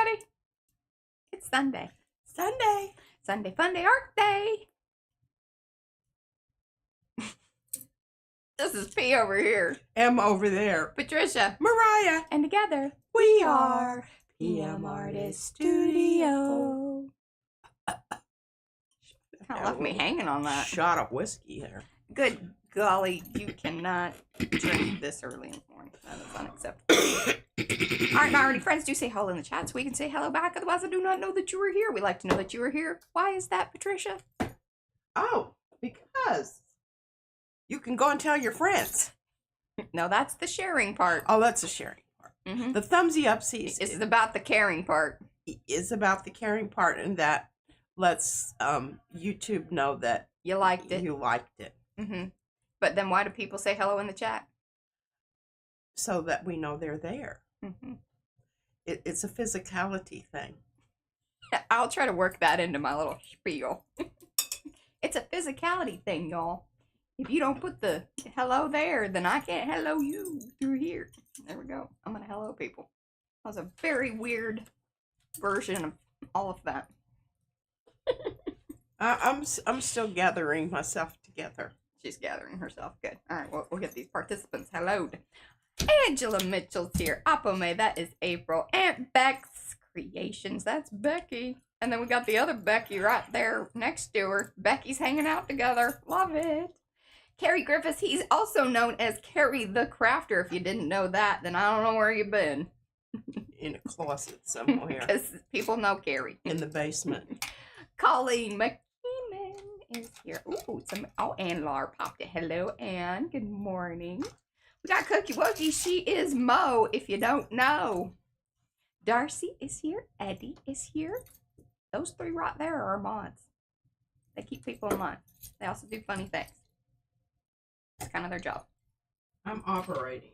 everybody. It's Sunday. Sunday. Sunday Fun Day Art Day. This is P over here. M over there. Patricia. Mariah. And together, we are PM Artist Studio. Kind of left me hanging on that. Shot of whiskey there. Good golly, you cannot drink this early in the morning. That is unacceptable. Alright, my already friends, do say hello in the chat so we can say hello back. Otherwise, I do not know that you were here. We like to know that you were here. Why is that, Patricia? Oh, because you can go and tell your friends. No, that's the sharing part. Oh, that's the sharing part. Mm-hmm. The thumbsy upsies is about the caring part. Is about the caring part, and that lets YouTube know that you liked it. You liked it. Mm-hmm. But then why do people say hello in the chat? So that we know they're there. Mm-hmm. It's a physicality thing. I'll try to work that into my little spiel. It's a physicality thing, y'all. If you don't put the hello there, then I can't hello you through here. There we go. I'm gonna hello people. That was a very weird version of all of that. I'm still gathering myself together. She's gathering herself. Good. All right, we'll get these participants helloed. Angela Mitchell's here. Apome, that is April. Aunt Beck's Creations, that's Becky. And then we got the other Becky right there next to her. Becky's hanging out together. Love it. Carrie Griffiths, he's also known as Carrie the Crafter. If you didn't know that, then I don't know where you've been. In a closet somewhere. Because people know Carrie. In the basement. Colleen McKeeman is here. Ooh, and Laura popped it. Hello, Anne. Good morning. We got Cookie Wookie. She is Mo, if you don't know. Darcy is here. Eddie is here. Those three right there are our mods. They keep people in line. They also do funny things. That's kind of their job. I'm operating.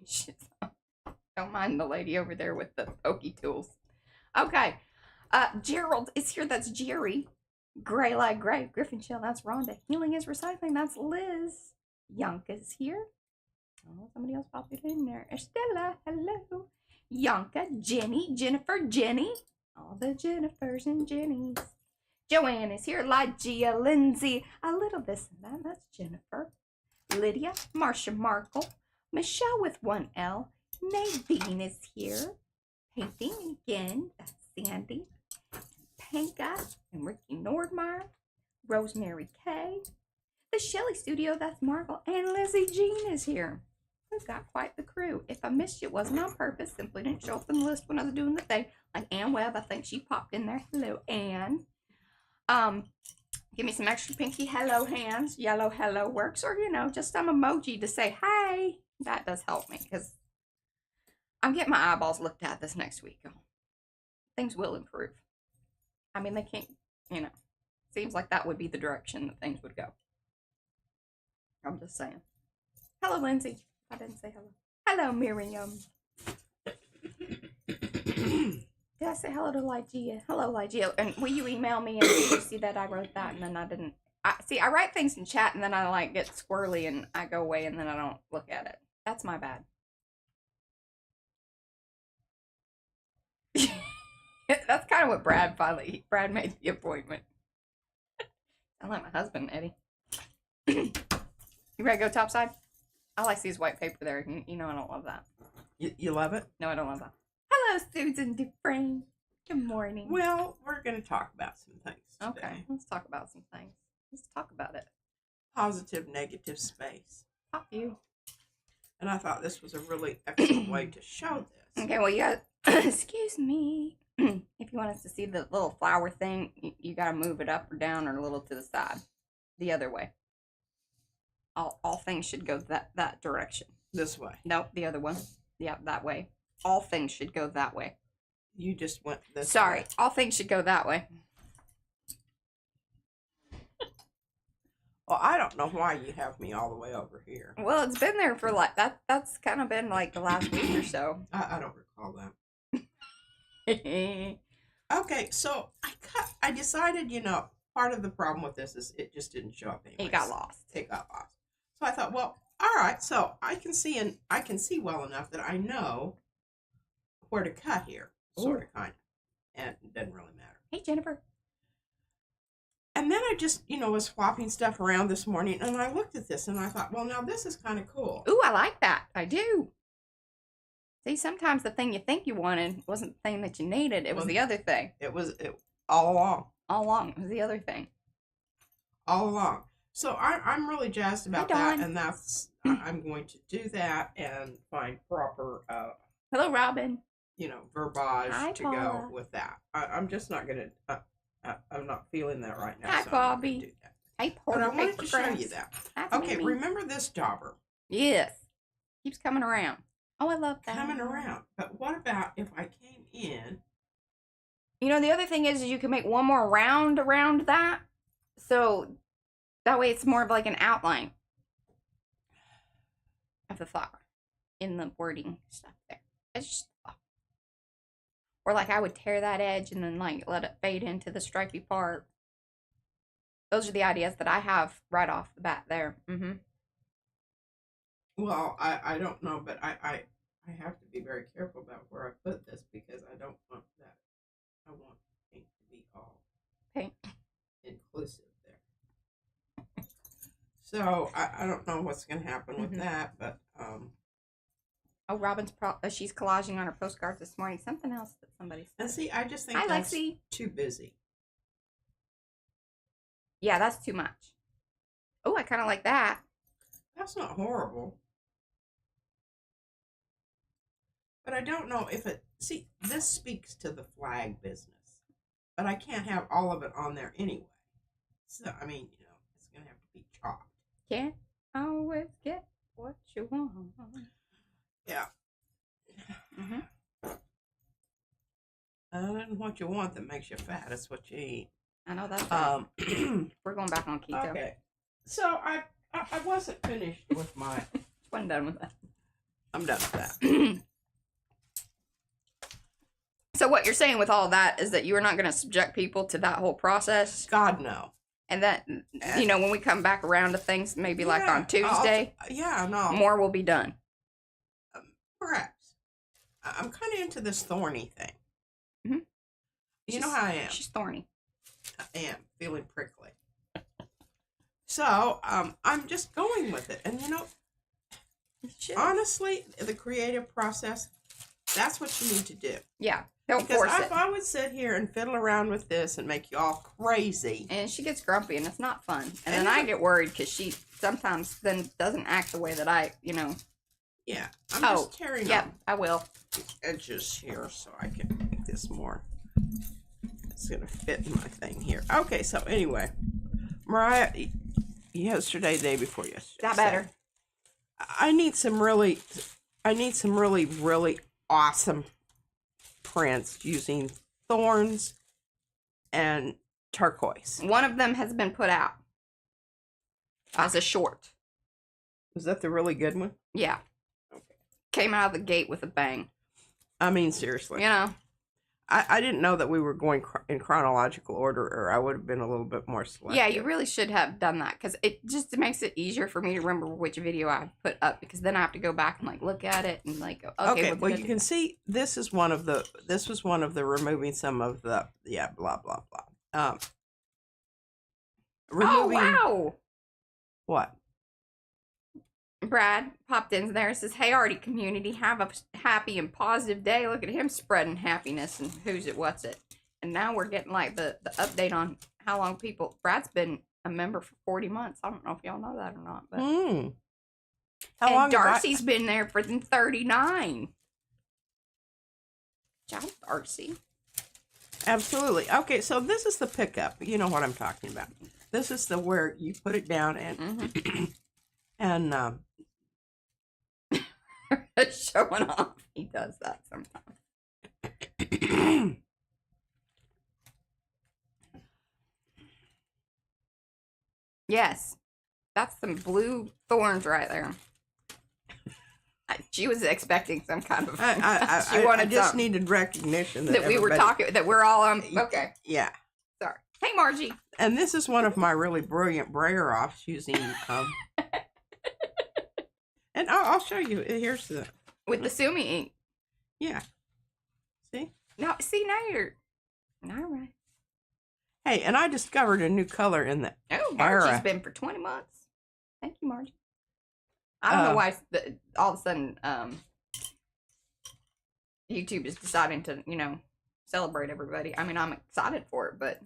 Don't mind the lady over there with the pokey tools. Okay. Gerald is here. That's Jerry. Gray like Gray. Griffin Shell. That's Rhonda. Healing is Recycling. That's Liz. Yonka's here. Oh, somebody else popped it in there. Estella. Hello. Yonka. Jenny. Jennifer. Jenny. All the Jennifers and Jennies. Joanne is here. Lygia. Lindsay. A little this and that. That's Jennifer. Lydia. Marcia Markle. Michelle with one L. Nadine is here. Painting again. That's Sandy. Panka and Ricky Nordmeyer. Rosemary K. The Shelley Studio, that's Marvel. And Lizzie Jean is here. We've got quite the crew. If I missed you, it wasn't on purpose. Simply didn't show up in the list when I was doing the thing. Like Ann Webb, I think she popped in there. Hello, Ann. Give me some extra pinky hello hands. Yellow hello works. Or, you know, just some emoji to say hi. That does help me because I'm getting my eyeballs looked at this next week. Things will improve. I mean, they can't, you know, seems like that would be the direction that things would go. I'm just saying. Hello, Lindsay. I didn't say hello. Hello, Miriam. Did I say hello to Lygia? Hello, Lygia. And will you email me and you see that I wrote that and then I didn't? See, I write things in chat and then I like get squirrely and I go away and then I don't look at it. That's my bad. That's kind of what Brad made the appointment. I like my husband, Eddie. You ready to go topside? I like these white paper there. You know I don't love that. You love it? No, I don't love that. Hello, Susan Dufresne. Good morning. Well, we're going to talk about some things today. Okay, let's talk about some things. Let's talk about it. Positive, negative space. Pop you. And I thought this was a really excellent way to show this. Okay, well, you got, excuse me. If you want us to see the little flower thing, you got to move it up or down or a little to the side. The other way. All things should go that direction. This way. Nope, the other one. Yeah, that way. All things should go that way. You just went this way. Sorry, all things should go that way. Well, I don't know why you have me all the way over here. Well, it's been there for like, that's kind of been like the last week or so. I don't recall that. Okay, so I decided, you know, part of the problem with this is it just didn't show up anyway. It got lost. It got lost. So I thought, well, all right, so I can see well enough that I know where to cut here, sort of, kind of. and it doesn't really matter. Hey, Jennifer. And then I just, was swapping stuff around this morning, and I looked at this, and I thought, well, now this is kind of cool. Ooh, I like that. I do. See, sometimes the thing you think you wanted wasn't the thing that you needed. It was the other thing. It all along. All along. It was the other thing. All along. So I'm really jazzed about that, and that's I'm going to do that and find proper hello, Robin. Verbiage to go with that. I'm just not gonna. I'm not feeling that right now. Hi, so Bobby. Do that. Hey, but I wanted to show you that. That's okay, Mimi. remember this dauber? Yes. Keeps coming around. Oh, I love that. Coming around. But what about if I came in? The other thing is you can make one more round around that. So that way it's more of like an outline of the flower in the wording stuff there. It's just a thought. Or like I would tear that edge and then like let it fade into the stripy part. Those are the ideas that I have right off the bat there. Mm-hmm. Well, I don't know, but I have to be very careful about where I put this because I don't want that. I want pink to be all pink inclusive there. So I don't know what's going to happen with that, but oh, Robin's she's collaging on her postcards this morning. Something else that somebody said. And see, I just think that's too busy. Yeah, that's too much. Oh, I kind of like that. That's not horrible. But I don't know if it... See, this speaks to the flag business. But I can't have all of it on there anyway. So, I mean, it's going to have to be chopped. Can't always get what you want. Yeah. Mm-hmm. And what you want that makes you fat. It's what you eat. I know that's right. We're going back on keto. Okay. So, I wasn't finished with my... I'm done with that. I'm done with that. So what you're saying with all that is that you are not going to subject people to that whole process? God, no. And that, when we come back around to things, maybe like on Tuesday, no. more will be done. Perhaps. I'm kind of into this thorny thing. Mm-hmm. You know how I am. She's thorny. I am. Feeling prickly. So, I'm just going with it. And, honestly, the creative process, that's what you need to do. Yeah. Don't force it. If I would sit here and fiddle around with this and make you all crazy. And she gets grumpy and it's not fun. And then I get worried because she sometimes then doesn't act the way that I, Yeah. I'm just tearing off. I will. The edges here so I can make this more. It's going to fit in my thing here. Okay, so anyway. Mariah, yesterday, day before yesterday. Is that better? I need some really, really awesome prints using Thorns and turquoise. One of them has been put out as a short. Was that the really good one? Yeah. Okay. Came out of the gate with a bang. I mean, seriously. I didn't know that we were going in chronological order, or I would have been a little bit more selective. Yeah, you really should have done that, because it just makes it easier for me to remember which video I put up, because then I have to go back and look at it and go, okay. Well, you can see this was one of the removing some of the blah blah blah. Removing, oh wow! What? Brad popped in there and says, "Hey, Arty community, have a happy and positive day." Look at him spreading happiness and who's it, what's it. And now we're getting the update on how long Brad's been a member for 40 months. I don't know if y'all know that or not. But How long? Darcy's been there for 39. Good job, Darcy. Absolutely. Okay, so this is the pickup. You know what I'm talking about. This is where you put it down and and showing off. He does that sometimes. Yes, that's some blue thorns right there. She was expecting some kind of. I just needed recognition that we were talking. That we're all on. Okay. Yeah. Sorry. Hey, Margie. And this is one of my really brilliant brayer offs using. And I'll show you. Here's the with the Sumi ink. Yeah. See? No, see now you're. All right. Hey, and I discovered a new color in the Oh, era. Margie's been for 20 months. Thank you, Margie. I don't know why all of a sudden YouTube is deciding to, celebrate everybody. I mean, I'm excited for it, but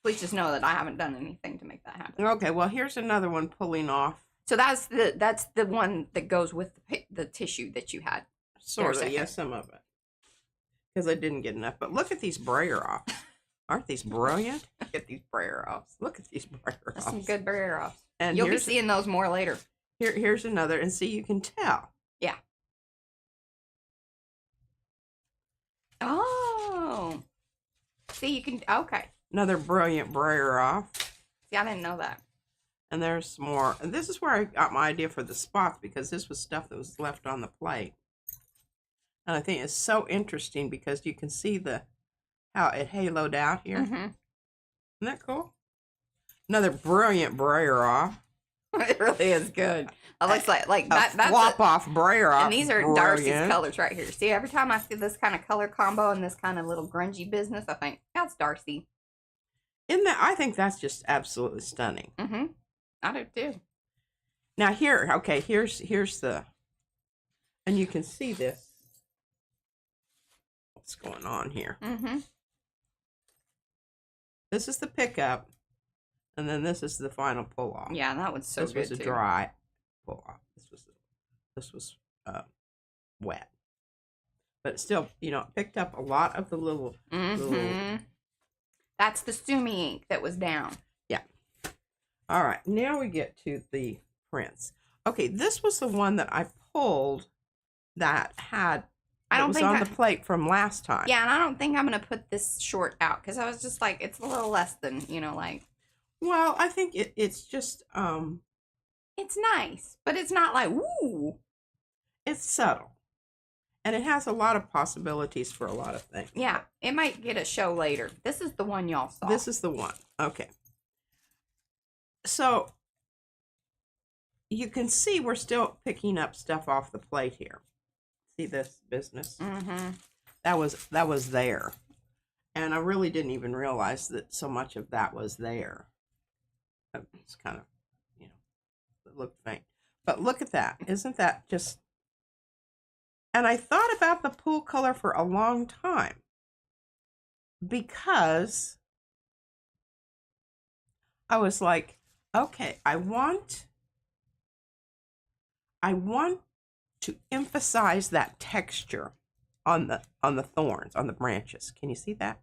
please just know that I haven't done anything to make that happen. Okay, well, here's another one pulling off. So that's the one that goes with the tissue that you had. Sort of, yeah, some of it. Because I didn't get enough. But look at these brayer offs. Aren't these brilliant? Look at these brayer offs. Look at these brayer offs. That's some good brayer offs. And you'll be seeing those more later. Here's another, and see, you can tell. Yeah. Oh. See, you can, okay. Another brilliant brayer off. See, I didn't know that. And there's more. And this is where I got my idea for the spots, because this was stuff that was left on the plate. And I think it's so interesting because you can see how it haloed out here. Mm-hmm. Isn't that cool? Another brilliant brayer off. It really is good. It looks like that's flop off brayer off. And these are brilliant. Darcy's colors right here. See, every time I see this kind of color combo and this kind of little grungy business, I think that's Darcy. I think that's just absolutely stunning. Mm-hmm. I do too. Now here's the, and you can see this. What's going on here? Mm-hmm. This is the pickup, and then this is the final pull off. Yeah, that was so good too. This was a dry pull off. This was wet, but it still, it picked up a lot of the little. That's the Sumi ink that was down. Yeah. All right, now we get to the prints. Okay, this was the one that I pulled that was on the plate from last time. Yeah, and I don't think I'm going to put this short out because I was just like, it's a little less than, like. Well, I think it's just. It's nice, but it's not like, woo. It's subtle. And it has a lot of possibilities for a lot of things. Yeah, it might get a show later. This is the one y'all saw. This is the one. Okay. So, you can see we're still picking up stuff off the plate here. See this business? Mm-hmm. That was there. And I really didn't even realize that so much of that was there. It's kind of, it looked faint. But look at that. Isn't that just... And I thought about the pool color for a long time. Because I was like, okay, I want to emphasize that texture on the thorns, on the branches. Can you see that?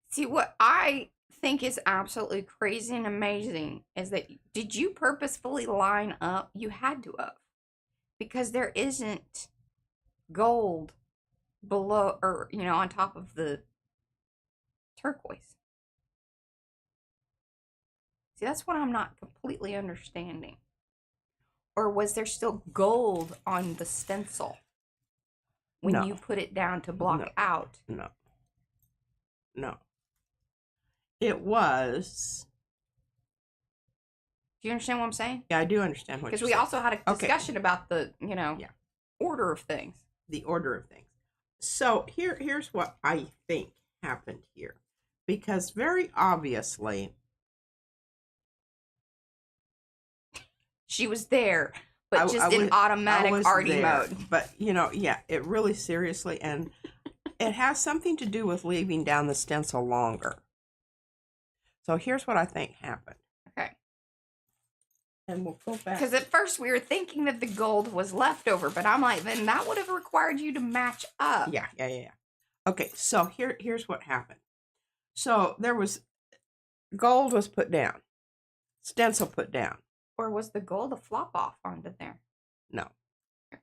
See, what I think is absolutely crazy and amazing is that, did you purposefully line up? You had to have. Because there isn't gold below, or, on top of the turquoise. See, that's what I'm not completely understanding. Or was there still gold on the stencil when you put it down to block out? No. It was. Do you understand what I'm saying? Yeah, I do understand what you're saying. Because we also had a discussion about the, order of things. The order of things. So here's what I think happened here. Because very obviously... She was there, but just in automatic Arty mode. But, it really seriously, and it has something to do with leaving down the stencil longer. So here's what I think happened. Okay. And we'll go back. Because at first we were thinking that the gold was leftover, but I'm like, then that would have required you to match up. Yeah. Okay, so here's what happened. So there was, gold was put down. Stencil put down. Or was the gold a flop off onto there? No. Okay.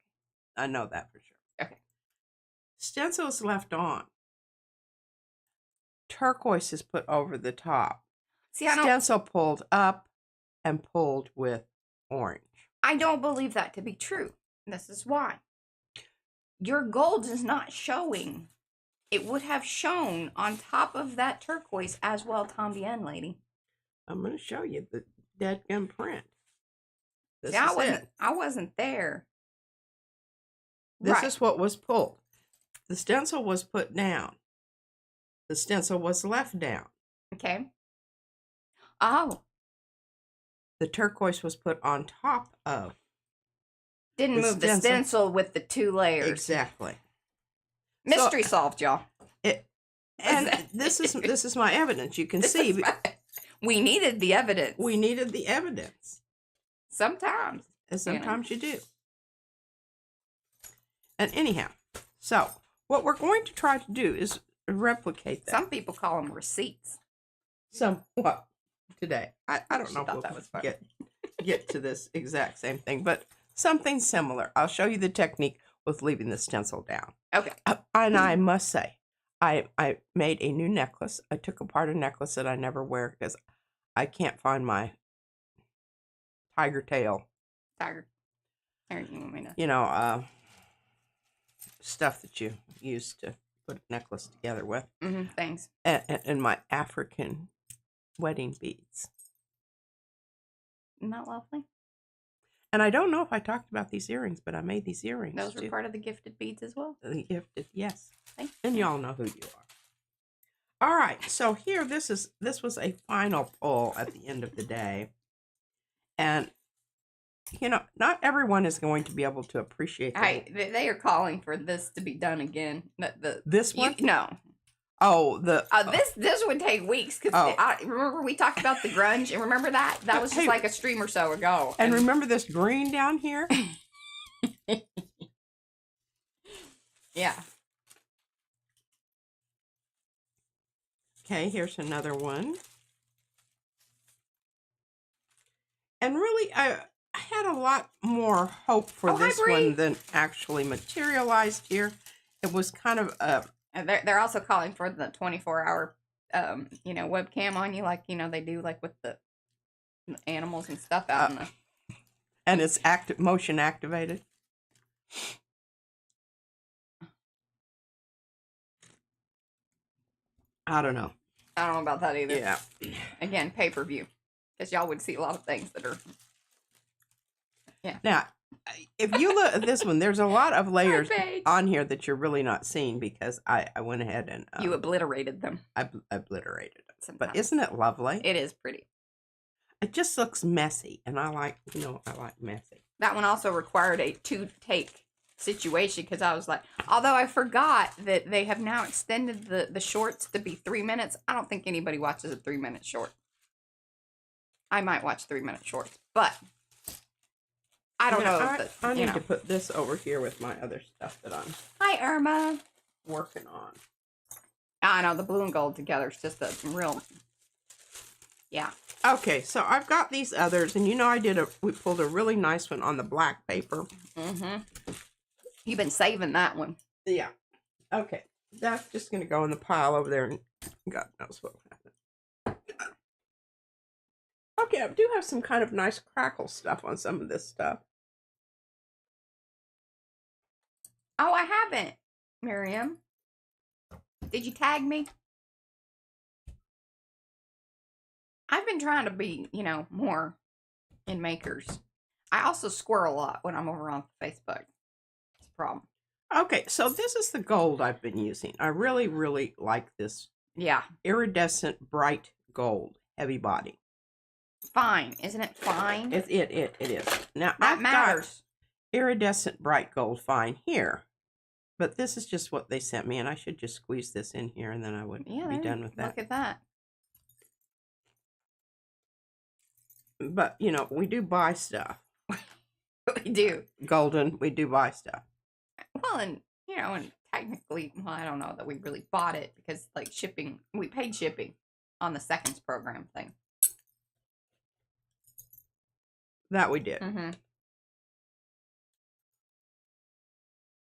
I know that for sure. Okay. Stencil is left on. Turquoise is put over the top. See, Stencil pulled up and pulled with orange. I don't believe that to be true. This is why. Your gold is not showing. It would have shown on top of that turquoise as well, Tom Bien, lady. I'm going to show you the deadgum print. This See, I wasn't there. This is what was pulled. The stencil was put down. the stencil was left down. Okay. Oh, The turquoise was put on top of didn't the move the stencil with the 2 layers. Exactly. Mystery solved, y'all. And this is my evidence. You can see we needed the evidence. we needed the evidence. Sometimes. And sometimes you do. And anyhow, so what we're going to try to do is replicate that. Some people call them receipts. Somewhat today. I don't know if that was we'll get to this exact same thing, but something similar. I'll show you the technique with leaving the stencil down. Okay. And I must say, I made a new necklace. I took apart a necklace that I never wear because I can't find my tiger tail. Tiger. Here, you want me to... You know, stuff that you use to put a necklace together with. Thanks. And my African wedding beads. Isn't that lovely? And I don't know if I talked about these earrings, but I made these earrings. Those were part of the gifted beads as well. The gifted, yes. Thank you. And y'all know who you are. All right, so here this was a final pull at the end of the day, and you know, not everyone is going to be able to appreciate that. They are calling for this to be done again. This one? No. Oh, this would take weeks because remember we talked about the grunge and remember that was just like a stream or so ago. And remember this green down here? Yeah. Okay, here's another one. And really, I had a lot more hope for this one than actually materialized here. It was kind of a... And they're also calling for the 24-hour, webcam on you, like, they do, like, with the animals and stuff out in the... And it's motion activated. I don't know. I don't know about that either. Yeah. Again, pay-per-view. Because y'all would see a lot of things that are... Yeah. Now, if you look at this one, there's a lot of layers on here that you're really not seeing because I went ahead and... you obliterated them. I obliterated them. Sometimes. But isn't it lovely? It is pretty. It just looks messy, and I like messy. That one also required a 2-take situation because I was like, although I forgot that they have now extended the shorts to be 3 minutes, I don't think anybody watches a 3-minute short. I might watch 3-minute shorts, but I don't know. I need to put this over here with my other stuff that I'm... Hi, Irma. ...working on. I know, the blue and gold together is just a real... Yeah. Okay, so I've got these others, and we pulled a really nice one on the black paper. You've been saving that one. Yeah. Okay, that's just going to go in the pile over there, and God knows what will happen. Okay, I do have some kind of nice crackle stuff on some of this stuff. Oh, I haven't, Miriam. Did you tag me? I've been trying to be, more in makers. I also squirrel a lot when I'm over on Facebook. It's a problem. Okay, so this is the gold I've been using. I really, really like this. Yeah. Iridescent bright gold, heavy body. Fine, isn't it fine? It is. Now that matters. Got iridescent bright gold fine here, but this is just what they sent me, and I should just squeeze this in here, and then I would be done with that. Look at that. But we do buy stuff. We do. Golden, we do buy stuff. Well, and and technically, I don't know that we really bought it because like shipping, we paid shipping on the seconds program thing. That we did.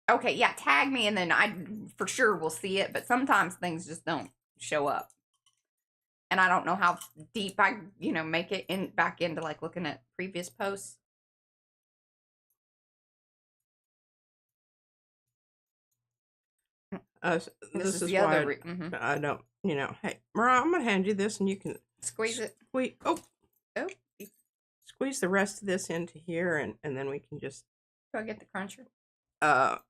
Okay, yeah, tag me and then I for sure will see it, but sometimes things just don't show up. And I don't know how deep I, make it back into like looking at previous posts. This is the why other I don't, hey, Mariah, I'm going to hand you this and you can squeeze it. Squeeze the rest of this into here and then we can just... Do I get the cruncher? Not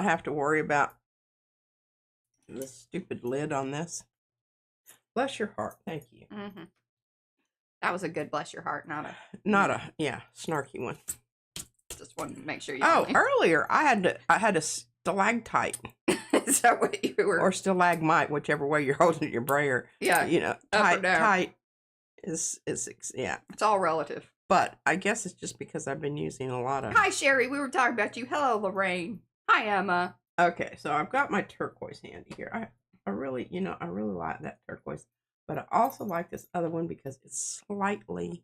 have to worry about the stupid lid on this. Bless your heart. Thank you. Mm-hmm. That was a good bless your heart, not a snarky one. Just wanted to make sure you. Oh, earlier I had a stalactite. Is that what you were? Or stalagmite, whichever way you're holding your brayer. Yeah, you know, up or down. tight is yeah. It's all relative. But I guess it's just because I've been using a lot of. Hi, Sherry. We were talking about you. Hello, Lorraine. Hi, Emma. Okay, so I've got my turquoise handy here. I really, I really like that turquoise, but I also like this other one because it's slightly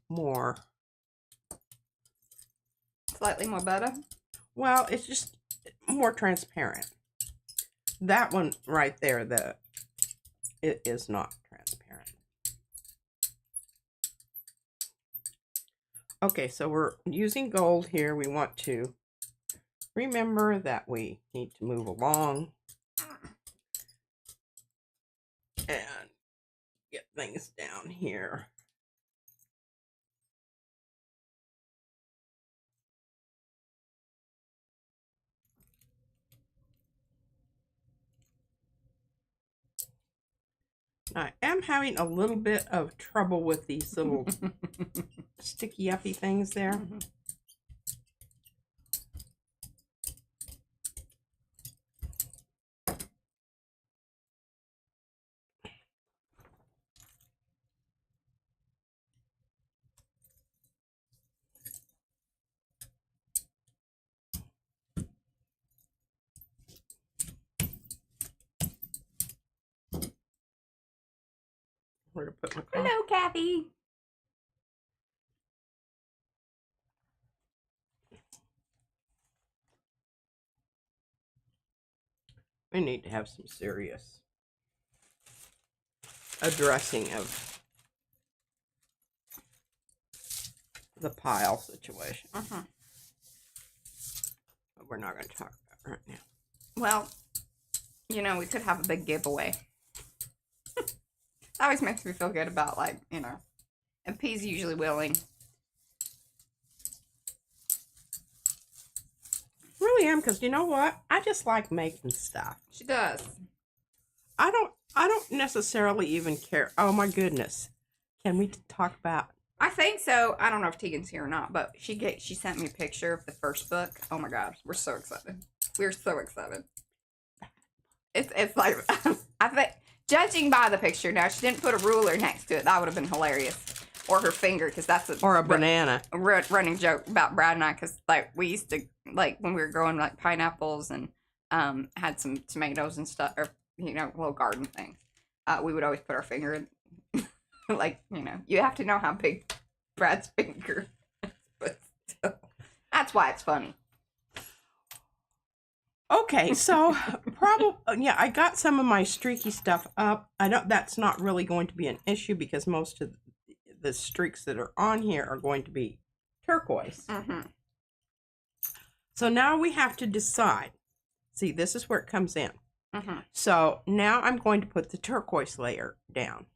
more. Slightly more better. Well, it's just more transparent. That one right there, it is not transparent. Okay, so we're using gold here. We want to remember that we need to move along and get things down here. I am having a little bit of trouble with these little sticky uppy things there. Mm-hmm. Where to put my car? Hello, Kathy. We need to have some serious addressing of the pile situation. Uh-huh. But we're not going to talk about it right now. Well, we could have a big giveaway. That always makes me feel good about, and P's usually willing. Really am, because you know what? I just like making stuff. She does. I don't necessarily even care. Oh my goodness. Can we talk about? I think so. I don't know if Tegan's here or not, but she sent me a picture of the first book. Oh my gosh, we're so excited. We're so excited. It's like I think, judging by the picture, now she didn't put a ruler next to it. That would have been hilarious. Or her finger, because that's a banana. A running joke about Brad and I, because we used to when we were growing pineapples and had some tomatoes and stuff, or little garden things. We would always put our finger in, you have to know how big Brad's finger is, but still, that's why it's funny. Okay, so probably I got some of my streaky stuff up. That's not really going to be an issue because most of the streaks that are on here are going to be turquoise. Mm-hmm. So now we have to decide. See, this is where it comes in. Mm-hmm. So now I'm going to put the turquoise layer down.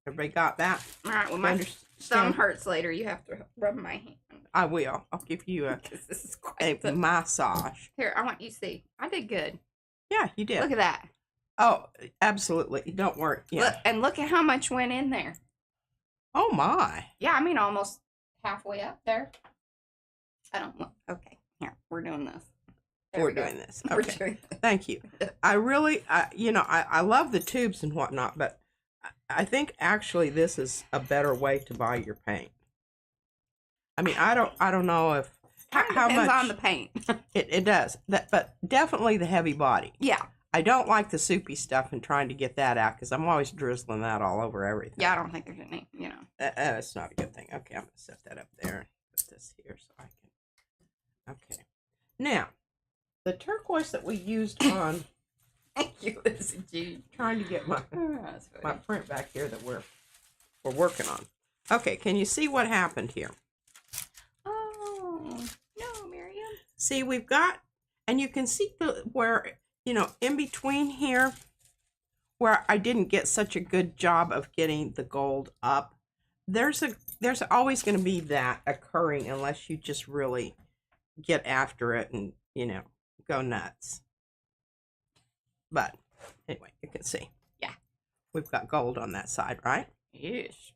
Everybody got that? All right, well, my thumb hurts later. You have to rub my hand. I will. I'll give you this is quite a massage. Here, I want you to see. I did good. Yeah, you did. Look at that. Oh, absolutely. Don't worry. Yeah. Look at how much went in there. Oh, my. Yeah, I mean, almost halfway up there. I don't know. Okay, here, we're doing this. We're doing this. Okay. We're doing this. Thank you. I really, I love the tubes and whatnot, but I think actually this is a better way to buy your paint. I mean, I don't know if how much depends on the paint. it does that, but definitely the heavy body. Yeah. I don't like the soupy stuff and trying to get that out because I'm always drizzling that all over everything. Yeah, I don't think there's any. That's not a good thing. Okay, I'm gonna set that up there. Put this here so I can. Okay. Now, the turquoise that we used on. Thank you, Lizzie G. Trying to get my print back here that we're working on. Okay, can you see what happened here? Oh no, Miriam. See, we've got, and you can see where in between here, where I didn't get such a good job of getting the gold up. There's always going to be that occurring unless you just really get after it and go nuts. But anyway, you can see. Yeah. We've got gold on that side, right? Yes.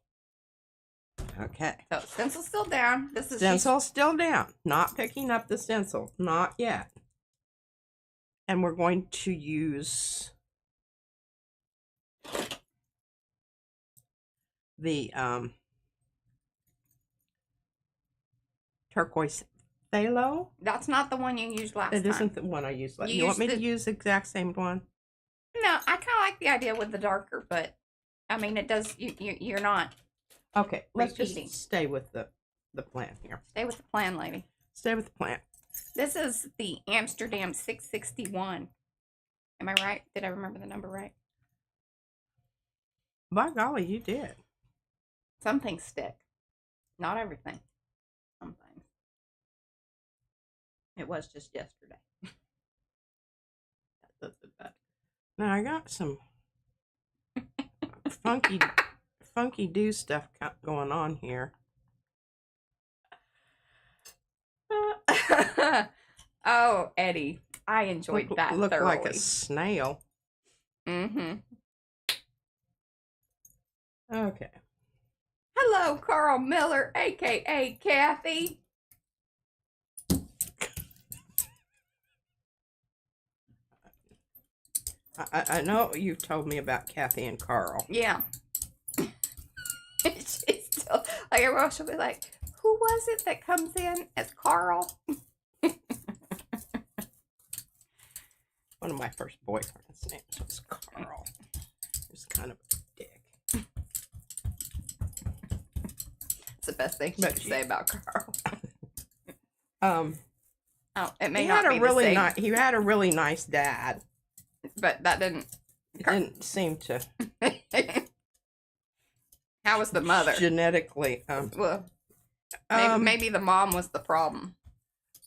Okay. So stencil's still down. This is Stencil still down. Not picking up the stencil. Not yet. And we're going to use the turquoise phthalo. That's not the one you used last time. It isn't the one I used last. You You want me used to use the exact same one? No, I kind of like the idea with the darker, but I mean, it does. You're not. Okay, let's Repeating. just stay with the plan here. Stay with the plan, lady. Stay with the plan. This is the Amsterdam 661. Am I right? Did I remember the number right? By golly, you did. Some things stick. Not everything. Some things. It was just yesterday. Now I got some funky do stuff going on here. Oh, Eddie, I enjoyed that Look thoroughly. like a snail. Mm-hmm. Okay. Hello, Carl Miller, aka Kathy. I know you've told me about Kathy and Carl. Yeah. She's still like everyone she'll be like, who was it that comes in as Carl? One of my first boyfriends' names was Carl. He was kind of a dick. It's the best thing you can say about Carl. Oh, it may not be the same. He had a really nice dad. But that didn't. It didn't seem to. How was the mother? Genetically. Well, maybe the mom was the problem.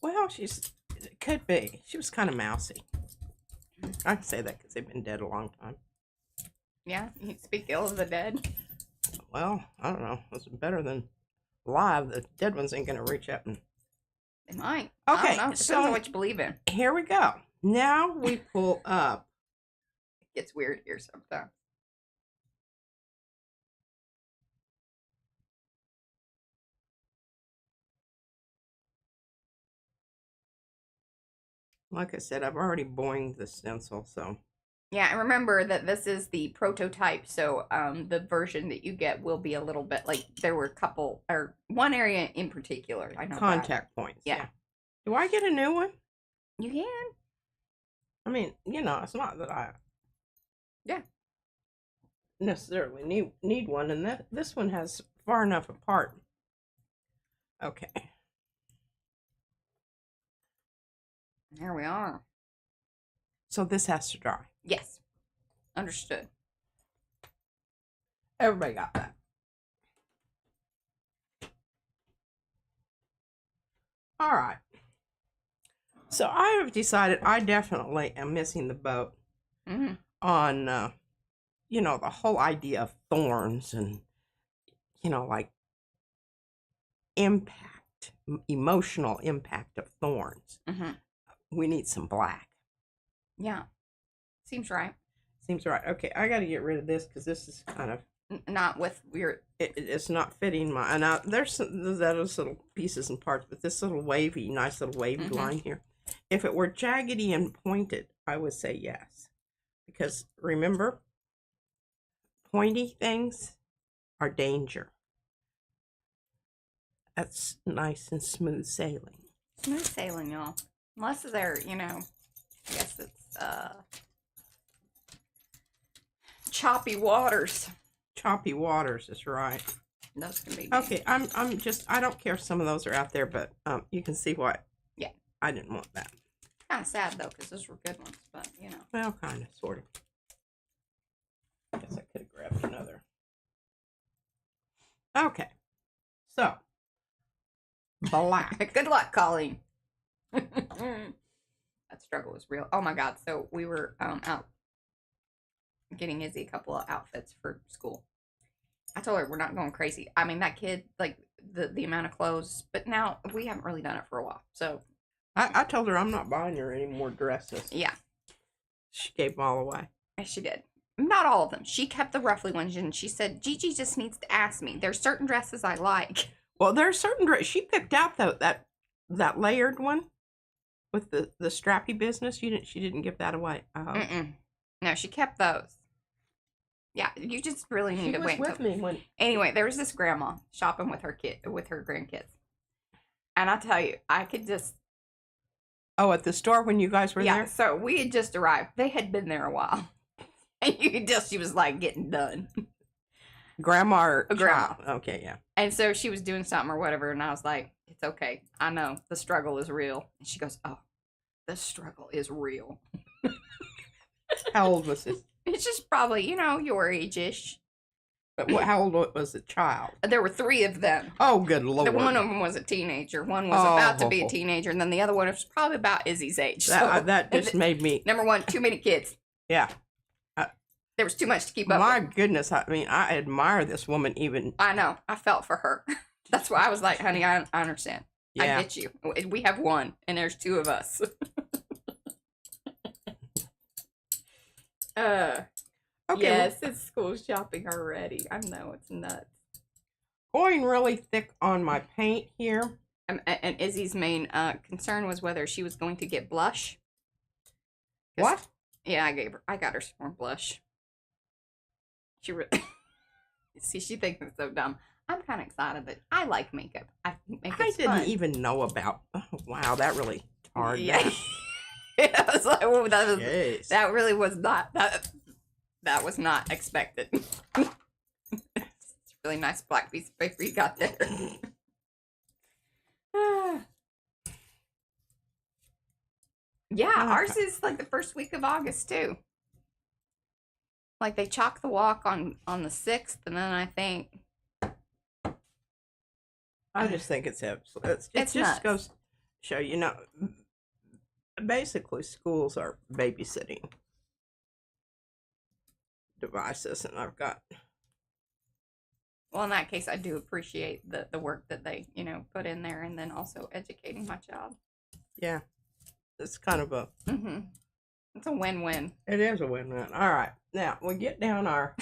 Well, it could be. She was kind of mousy. I can say that because they've been dead a long time. Yeah, you speak ill of the dead. Well, I don't know. It's better than alive. The dead ones ain't gonna reach up and. They might. Okay, I don't know. Depends on what you believe in. Here we go. Now we pull up. It gets weird here sometimes. Like I said, I've already boinged the stencil, so. Yeah, and remember that this is the prototype, so the version that you get will be a little bit like there were a couple or one area in particular. I know Contact points. Yeah. Do I get a new one? You can. I mean, it's not that I. Yeah. Necessarily need one, and this one has far enough apart. Okay. There we are. So this has to dry. Yes. Understood. Everybody got that. All right. So I have decided I definitely am missing the boat on, the whole idea of thorns and, like impact, emotional impact of thorns. We need some black. Yeah. Seems right. Seems right. Okay, I got to get rid of this because this is kind of not with weird. It's not fitting my. Now there's those little pieces and parts, but this little nice little wavy line here. If it were jaggedy and pointed, I would say yes, because remember, pointy things are danger. That's nice and smooth sailing. Smooth sailing, y'all. Unless they're, I guess it's choppy waters. Choppy waters is right. Those can be. Okay, I'm just I don't care if some of those are out there, but you can see what. Yeah. I didn't want that. Kind of sad though, because those were good ones, but Well, kind of, sort of. I guess I could have grabbed another. Okay, so black. Good luck, Colleen. That struggle was real. Oh my God! So we were out getting Izzy a couple of outfits for school. I told her we're not going crazy. I mean, that kid, like the amount of clothes, but now we haven't really done it for a while. So I told her I'm not buying her any more dresses. yeah, She gave them all away. And she did. Not all of them. She kept the ruffly ones, and she said, Gigi just needs to ask me. There's certain dresses I like. Well, there's certain dresses. She picked out that layered one with the strappy business. She didn't give that away. No, she kept those. Yeah, you just really need to wait. She was with me when. Anyway, there was this grandma shopping with her grandkids, and I tell you, I could just. Oh, at the store when you guys were there? Yeah, so we had just arrived. They had been there a while. And you could tell she was like getting done. Grandma or grandma. Child? Okay, yeah. And so she was doing something or whatever, and I was like, it's okay. I know. The struggle is real. And she goes, oh, the struggle is real. How old was this? It's just probably, your age-ish. But how old was the child? There were 3 of them. Oh, good Lord. One of them was a teenager. One was about to be a teenager, and then the other one was probably about Izzy's age. That just made me... Number 1, too many kids. Yeah. There was too much to keep up My with. goodness, I mean, I admire this woman even. I know. I felt for her. That's why I was like, honey, I understand. Yeah. I get you. We have 1, and there's 2 of us. Okay. Yes, it's school shopping already. I know, it's nuts. Going really thick on my paint here. And Izzy's main concern was whether she was going to get blush. What? Yeah, I got her some more blush. She see, she thinks it's so dumb. I'm kind of excited that I like makeup. I didn't fun. Even know about. Oh, wow, that really hard. Yeah. I was like, oh, that really was not that was not expected. It's a really nice black piece of paper you got there. Yeah, ours is like the first week of August too. Like they chalk the walk on the 6th, and then I think. I just think it's absolute. It just nuts. goes to show, basically schools are babysitting devices, and I've got. Well, in that case, I do appreciate the work that they, put in there, and then also educating my child. Yeah. It's kind of a... Mm-hmm. It's a win-win. It is a win-win. All right. Now, we get down our...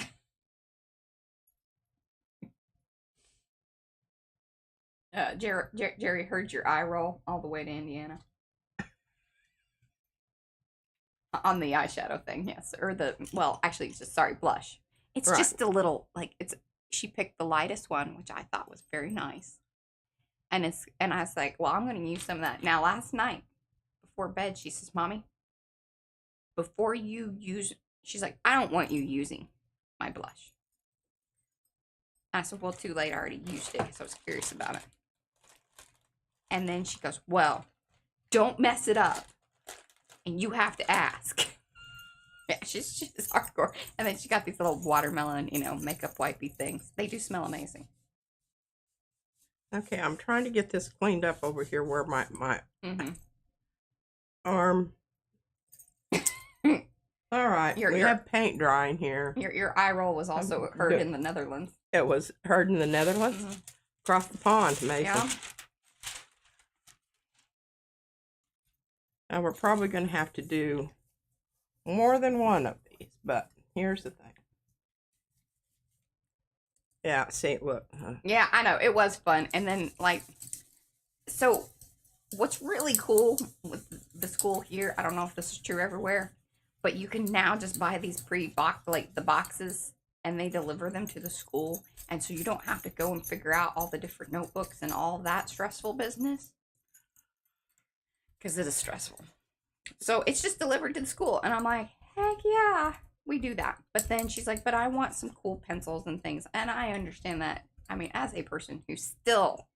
Jerry heard your eye roll all the way to Indiana. On the eyeshadow thing, yes. Or actually, blush. It's just a little, she picked the lightest one, which I thought was very nice. And I was like, well, I'm going to use some of that. Now, last night, before bed, she says, Mommy, before you use, she's like, I don't want you using my blush. I said, well, too late. I already used it because I was curious about it. And then she goes, well, don't mess it up. And you have to ask. Yeah, she's hardcore. And then she got these little watermelon, makeup wipey things. They do smell amazing. Okay, I'm trying to get this cleaned up over here where my arm. All right, we have paint drying here. Your eye roll was also heard in the Netherlands. It was heard in the Netherlands? Mm-hmm. Across the pond, amazing. Yeah. Now, we're probably going to have to do more than one of these, but here's the thing. Yeah, see, look. Yeah, I know. It was fun. And then, so what's really cool with the school here, I don't know if this is true everywhere, but you can now just buy these pre-boxed, the boxes, and they deliver them to the school. And so you don't have to go and figure out all the different notebooks and all that stressful business. Because it is stressful. So it's just delivered to the school. And I'm like, heck yeah, we do that. But then she's like, but I want some cool pencils and things. And I understand that. I mean, as a person who's still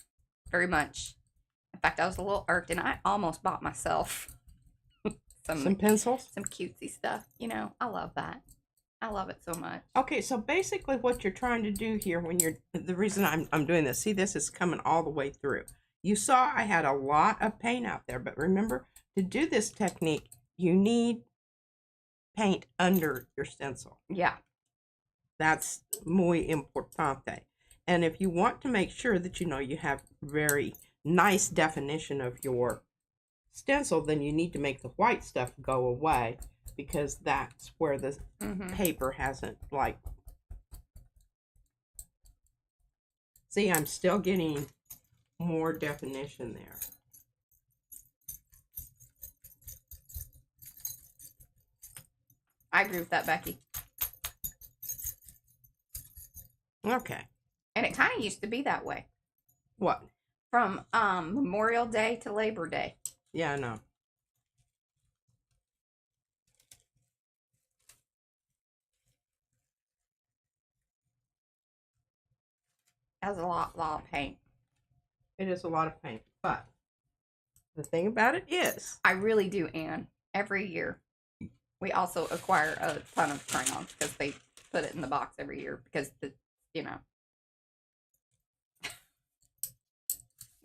very much, in fact, I was a little irked and I almost bought myself some pencils, some cutesy stuff. I love that. I love it so much. Okay, so basically what you're trying to do here the reason I'm doing this, see, this is coming all the way through. You saw I had a lot of paint out there, but remember, to do this technique, you need paint under your stencil. Yeah. That's muy importante. And if you want to make sure that you have very nice definition of your stencil, then you need to make the white stuff go away. because that's where the paper hasn't, like, see, I'm still getting more definition there. I agree with that, Becky. Okay. And it kind of used to be that way. What? From Memorial Day to Labor Day. Yeah, I know. That was a lot of paint. It is a lot of paint, but the thing about it is, I really do, Anne. Every year, we also acquire a ton of crayons because they put it in the box every year because we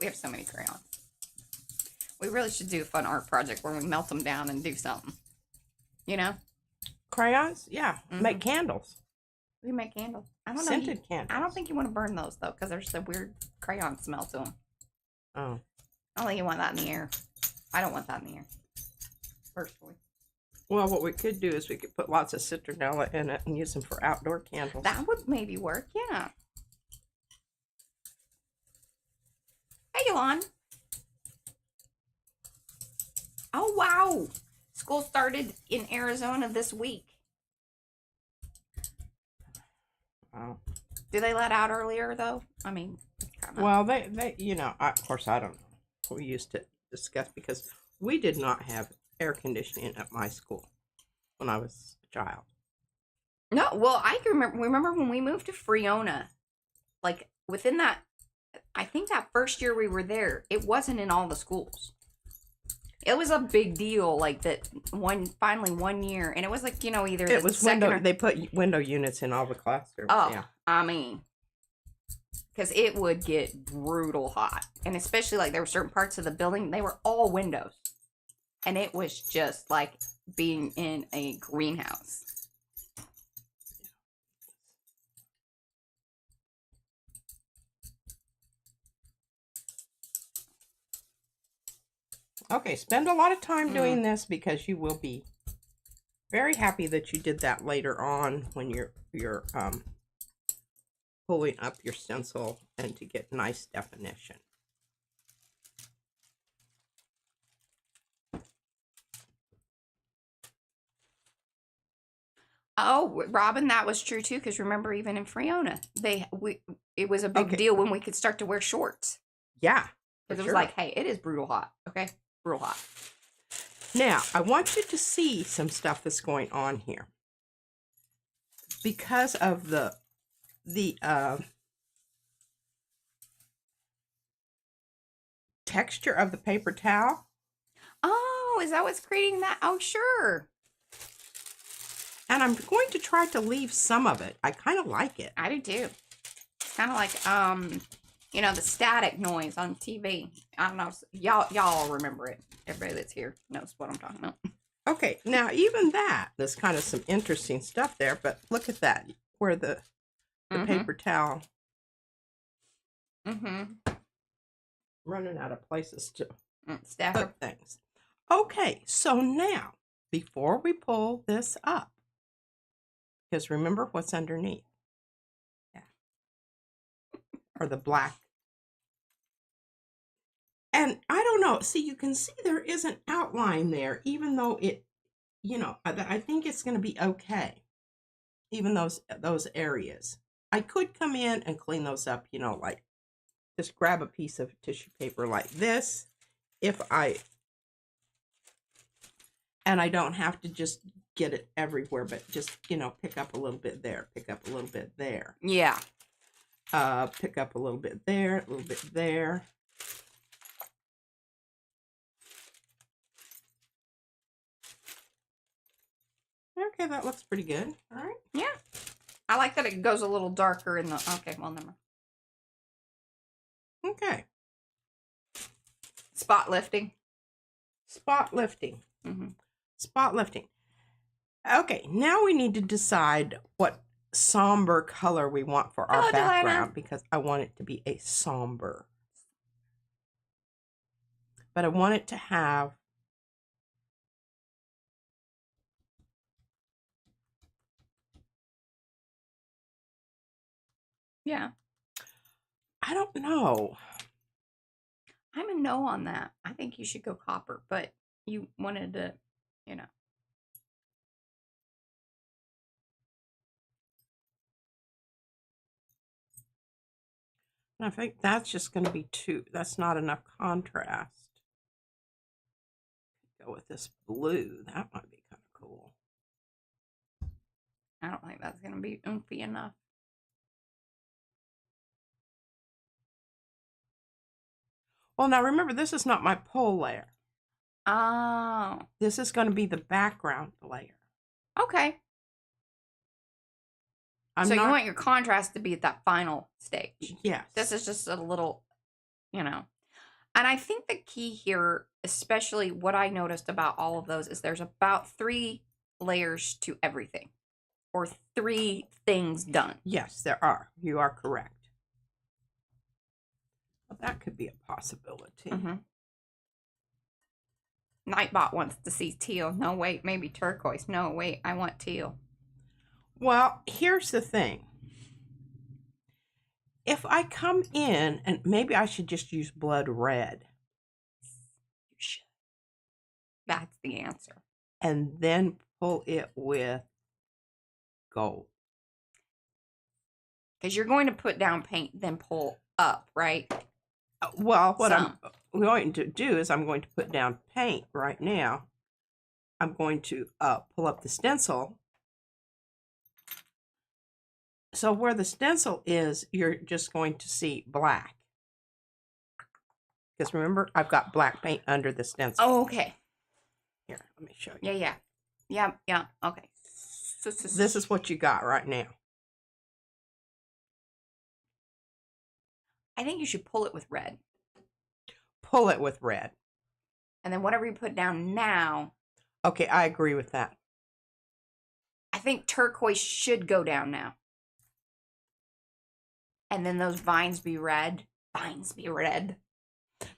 have so many crayons. We really should do a fun art project where we melt them down and do something. You know? crayons, yeah, make candles. We make candles. I don't know. Scented candles. I don't think you want to burn those though, because there's a weird crayon smell to them. Oh. I don't think you want that in the air. I don't want that in the air. Personally. Well, what we could do is we could put lots of citronella in it and use them for outdoor candles. That would maybe work, yeah. Hey, Elon. Oh, wow. School started in Arizona this week. Wow. Do they let out earlier, though? I mean, kind of. Well, they of course, I don't know. We used to discuss because we did not have air conditioning at my school when I was a child. No, well, I can remember when we moved to Friona, like within that, I think that first year we were there, it wasn't in all the schools. It was a big deal, like that finally 1 year, and it was like, either it was window. They put window units in all the classrooms. Oh, yeah. I mean, because it would get brutal hot, and especially like there were certain parts of the building, they were all windows, and it was just like being in a greenhouse. Okay, spend a lot of time doing this because you will be very happy that you did that later on when you're pulling up your stencil and to get nice definition. Oh, Robin, that was true too. Because remember, even in Friona, it was a big deal when we could start to wear shorts. Yeah, because it was like, hey, it is brutal hot. Okay, brutal hot. Now I want you to see some stuff that's going on here because of the texture of the paper towel. Oh, is that what's creating that? Oh, sure. And I'm going to try to leave some of it. I kind of like it. I do too. It's kind of like, the static noise on TV. I don't know. Y'all remember it. Everybody that's here knows what I'm talking about. Okay, now even there's kind of some interesting stuff there, but look at that, where the paper towel. Running out of places to put things. Okay, so now, before we pull this up, because remember what's underneath. Yeah. Or the black. And I don't know. See, you can see there is an outline there, even though it, I think it's going to be okay. Even those areas. I could come in and clean those up, like just grab a piece of tissue paper like this. And I don't have to just get it everywhere, but just, pick up a little bit there, pick up a little bit there. Yeah. Pick up a little bit there, a little bit there. Okay, that looks pretty good. All right. Yeah. I like that it goes a little darker in the... Okay, well, never. Okay. Spot lifting. Spot lifting. Spot lifting. Okay, now we need to decide what somber color we want for our background because I want it to be a somber. But I want it to have Yeah. I don't know. I'm a no on that. I think you should go copper, but you wanted to, you know. I think that's just going to be too, that's not enough contrast. Go with this blue. That might be kind of cool. I don't think that's going to be oomphy enough. Well, now remember, this is not my pull layer. Oh. This is going to be the background layer. Okay. So you want your contrast to be at that final stage. Yes. This is just a little, you know. And I think the key here, especially what I noticed about all of those, is there's about 3 layers to everything. Or 3 things done. Yes, there are. You are correct. Well, that could be a possibility. Mm-hmm. Nightbot wants to see teal. No, wait, maybe turquoise. No, wait, I want teal. Well, here's the thing. If I come in, and maybe I should just use blood red. You should. That's the answer. And then pull it with gold. Because you're going to put down paint, then pull up, right? Well, what I'm going to do is I'm going to put down paint right now. I'm going to pull up the stencil. So where the stencil is, you're just going to see black. Because remember, I've got black paint under the stencil. Oh, okay. Here, let me show you. Yeah. Okay. This is what you got right now. I think you should pull it with red. Pull it with red. And then whatever you put down now. Okay, I agree with that. I think turquoise should go down now. And then those vines be red. Vines be red.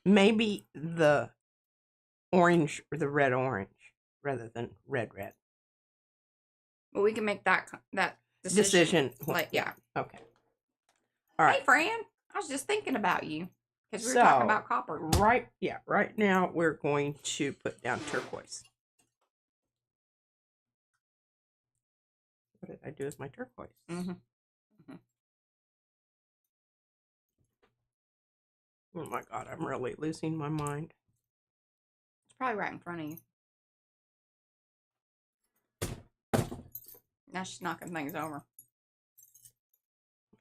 Maybe the orange or the red orange rather than red red. Well, we can make that decision. Like, yeah. Okay. All right. Hey, Fran. I was just thinking about you. Because we were talking about copper. Right now we're going to put down turquoise. What did I do with my turquoise? Mm-hmm. Oh my God, I'm really losing my mind. It's probably right in front of you. Now she's knocking things over.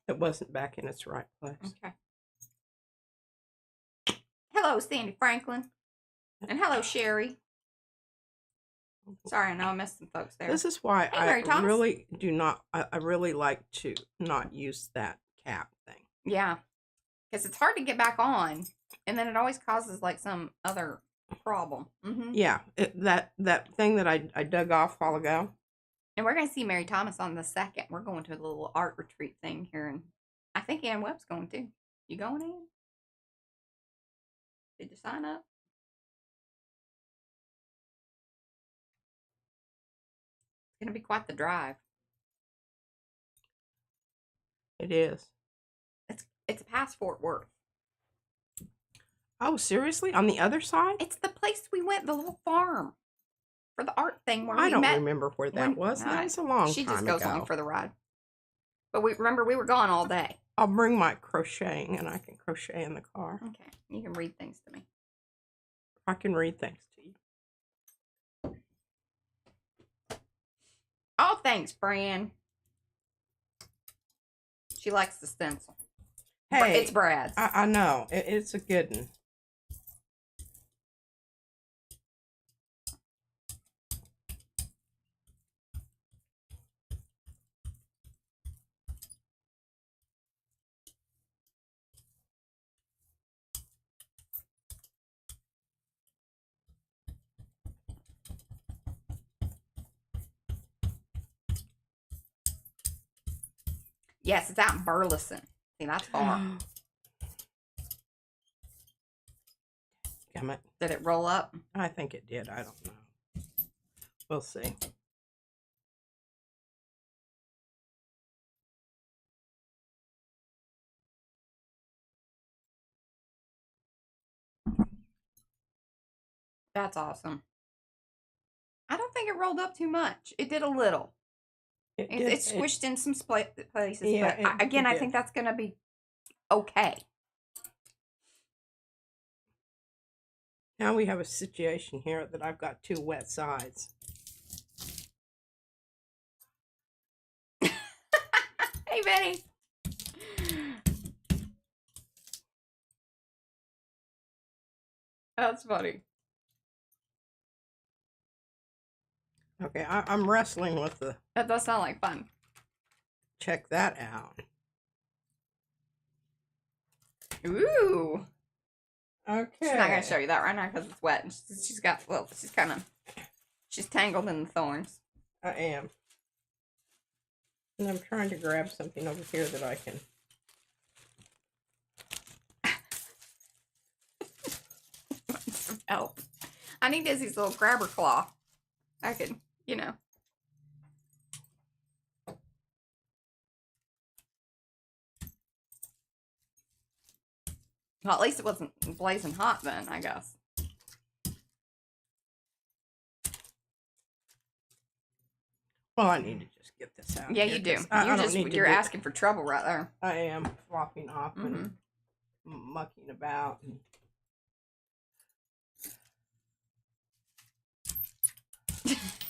It wasn't back in its right place. Okay. Hello, Sandy Franklin. And hello, Sherry. Sorry, I know I missed some folks there. This is why Hey, I really do not, I really like to not use that cap thing. Yeah. Because it's hard to get back on. And then it always causes like some other problem. Mm-hmm. Yeah, that thing that I dug off a while ago. And we're going to see Mary Thomas on the 2nd. We're going to a little art retreat thing here. And I think Ann Webb's going too. You going, Ann? Did you sign up? It's going to be quite the drive. It is. It's past Fort Worth. Oh, seriously? On the other side? It's the place we went, the little farm. For the art thing where I we don't met. remember where that was. That was a long time ago. She just goes along for the ride. But we were gone all day. I'll bring my crocheting and I can crochet in the car. Okay. You can read things to me. I can read things to you. Oh, thanks, Fran. She likes the stencil. Hey. It's Brad's. I know. It's a good one. Yes, it's out in Burleson. See, that's far. Damn it. Did it roll up? I think it did. I don't know. We'll see. That's awesome. I don't think it rolled up too much. It did a little. It squished in some places, Yeah, but again, it I did. think that's going to be okay. Now we have a situation here that I've got two wet sides. Hey, Benny. That's funny. Okay, I'm wrestling with the... That does sound like fun. Check that out. Ooh. Okay. She's not going to show you that right now because it's wet. And she's got, well, she's tangled in the thorns. I am. And I'm trying to grab something over here that I can... Some help. I need Izzy's little grabber claw. I could, you know. Well, at least it wasn't blazing hot then, I guess. Well, I need to just get this out. Yeah, you do. You're asking for trouble right there. I am flopping off and mucking about.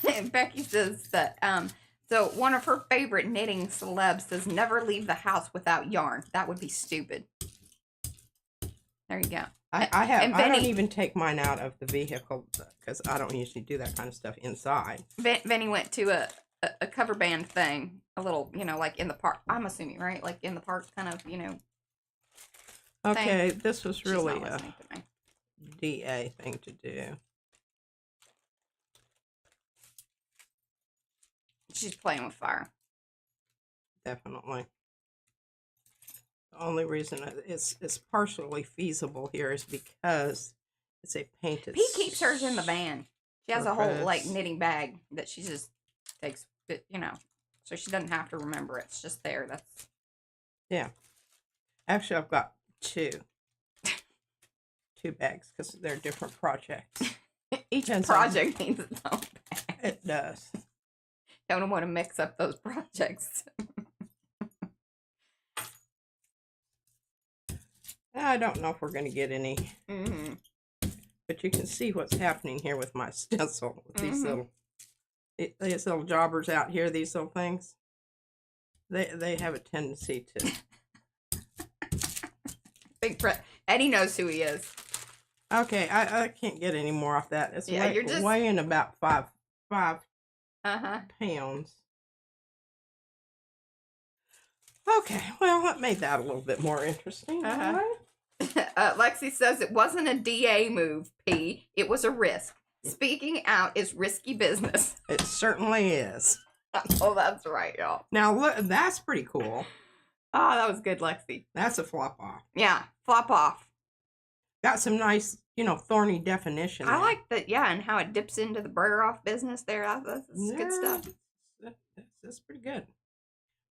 And Becky says that so one of her favorite knitting celebs says never leave the house without yarn. That would be stupid. There you go. I don't even take mine out of the vehicle because I don't usually do that kind of stuff inside. Benny went to a cover band thing, a little, you know, like in the park. I'm assuming, right? Like in the park kind of, you know. Okay, this was really a DA thing to do. She's playing with fire. Definitely. The only reason it's partially feasible here is because it's a painted. P keeps hers in the van. She has a whole like knitting bag that she just takes, you know, so she doesn't have to remember it. It's just there. That's yeah. Actually, I've got two bags because they're different projects. Each project needs its own bag. It does. Don't want to mix up those projects. I don't know if we're going to get any. But you can see what's happening here with my stencil. With these little jobbers out here, these little things. They have a tendency to. Eddie knows who he is. Okay, I can't get any more off that. It's you're just weighing about five pounds. Okay, well, that made that a little bit more interesting. Lexi says it wasn't a DA move, P. It was a risk. Speaking out is risky business. It certainly is. Oh, that's right, y'all. Now, look, that's pretty cool. Oh, that was good, Lexi. That's a flop off. Yeah, flop off. Got some nice, thorny definition. I like that, yeah, and how it dips into the burr off business there. That's good stuff. That's pretty good.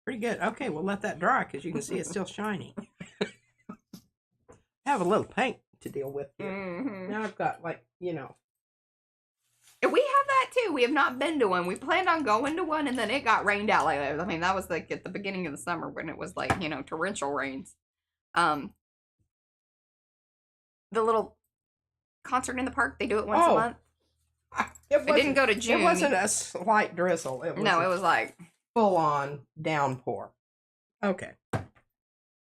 Pretty good. Okay, we'll let that dry because you can see it's still shiny. I have a little paint to deal with here. Now I've got, And we have that too. We have not been to one. We planned on going to one, and then it got rained out like that. I mean, that was like at the beginning of the summer when it was like, torrential rains. The little concert in the park, they do it once a month. It didn't go to June. It wasn't a slight drizzle. It was like full-on downpour. Okay.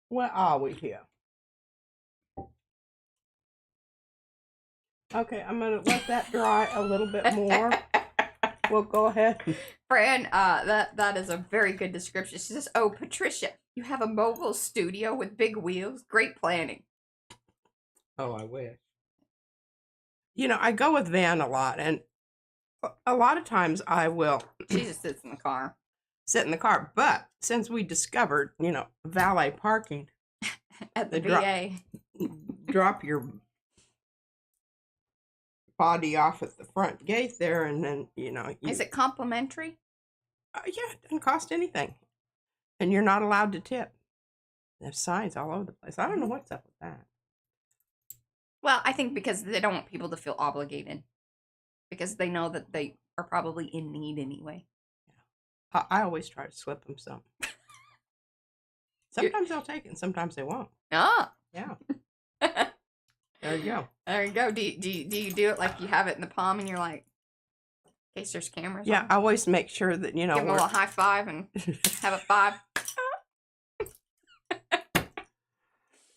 Where are we here? Okay, I'm going to let that dry a little bit more. We'll go ahead. Fran, that is a very good description. She says, oh, Patricia, you have a mobile studio with big wheels. Great planning. Oh, I wish. I go with Van a lot, and a lot of times I will... She just sits in the car. Sit in the car. But since we discovered, valet parking... At the VA. Drop your body off at the front gate there, and then, Is it complimentary? Yeah, it doesn't cost anything. And you're not allowed to tip. There's signs all over the place. I don't know what's up with that. Well, I think because they don't want people to feel obligated. Because they know that they are probably in need anyway. I always try to slip them some. Sometimes they'll take it, and sometimes they won't. Ah. Yeah. There you go. There you go. Do you do it like you have it in the palm and you're like, in case there's cameras Yeah, on? I always make sure that, you know. Give them a little high five and have a five.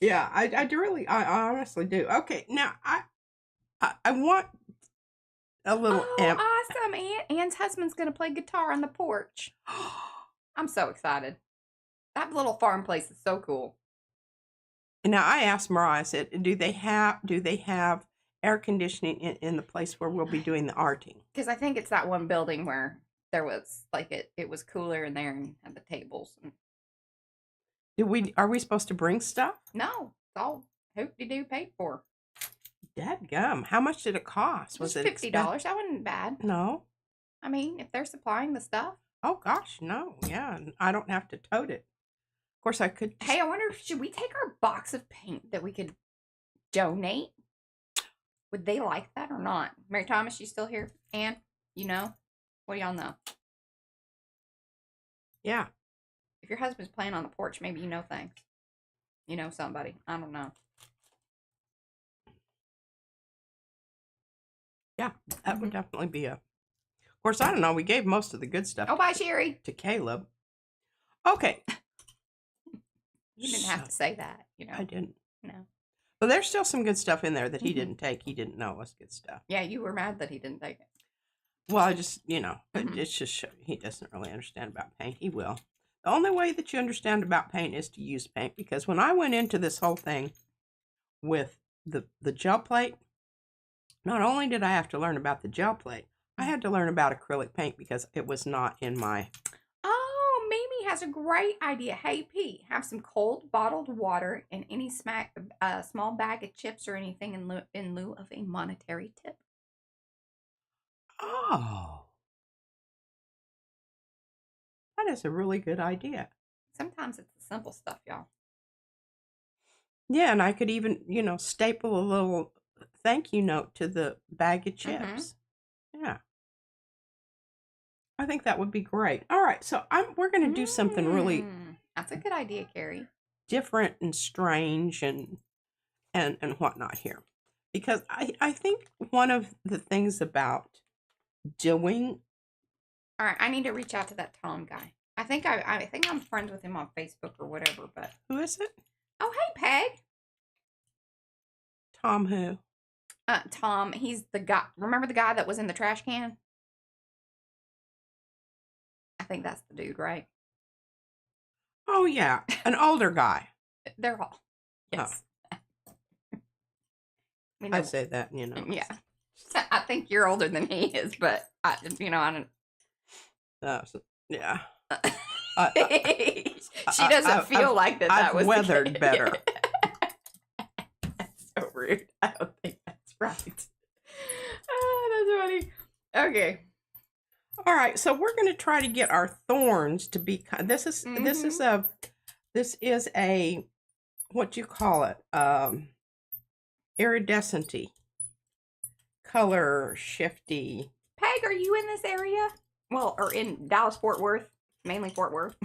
Yeah, I do really, I honestly do. Okay, now I want a little awesome. Anne's husband's going to play guitar on the porch. I'm so excited. That little farm place is so cool. Now I asked Mariah, I said, do they have air conditioning in the place where we'll be doing the arting? Because I think it's that one building where there was like it was cooler in there and had the tables. And... Are we supposed to bring stuff? No, it's all hoop-de-doo paid for. Dadgum. How much did it cost? Was it $50? That wasn't bad. No. I mean, if they're supplying the stuff. Oh gosh, no. Yeah, I don't have to tote it. Of course, I could. Hey, I wonder, should we take our box of paint that we could donate? Would they like that or not? Mary Thomas, you still here? Ann, you know? What do y'all know? Yeah. If your husband's playing on the porch, maybe you know things. You know somebody. I don't know. Yeah, that would definitely be a... Of course, I don't know. We gave most of the good stuff. Oh, bye, Sherry. To Caleb. Okay. You didn't have to say that, you know. I didn't. No. But there's still some good stuff in there that he didn't take. He didn't know was good stuff. Yeah, you were mad that he didn't take it. Well, I just, you know, it's just he doesn't really understand about paint. He will. The only way that you understand about paint is to use paint. Because when I went into this whole thing with the gel plate, not only did I have to learn about the gel plate, I had to learn about acrylic paint because it was not in my... Oh, Mimi has a great idea. Hey, P, have some cold bottled water and any small bag of chips or anything in lieu of a monetary tip. Oh. That is a really good idea. Sometimes it's the simple stuff, y'all. Yeah, and I could even, you know, staple a little thank you note to the bag of chips. Yeah. I think that would be great. All right, so we're going to do something really... That's a good idea, Carrie. Different and strange and whatnot here. Because I think one of the things about doing... All right, I need to reach out to that Tom guy. I think I'm friends with him on Facebook or whatever, but... Who is it? Oh, hey, Peg. Tom who? Tom, he's the guy. Remember the guy that was in the trash can? I think that's the dude, right? Oh, yeah. An older guy. They're all. Yes. Oh. You I say that, you know. Yeah. I think you're older than he is, but I don't. Yeah. She doesn't feel like that. I've was weathered better. That's so rude. I don't think that's right. Oh, that's funny. Okay. All right, so we're going to try to get our thorns to be. This is a what you call it, iridescent-y, color shifty. Peg, are you in this area? Well, or in Dallas, Fort Worth, mainly Fort Worth,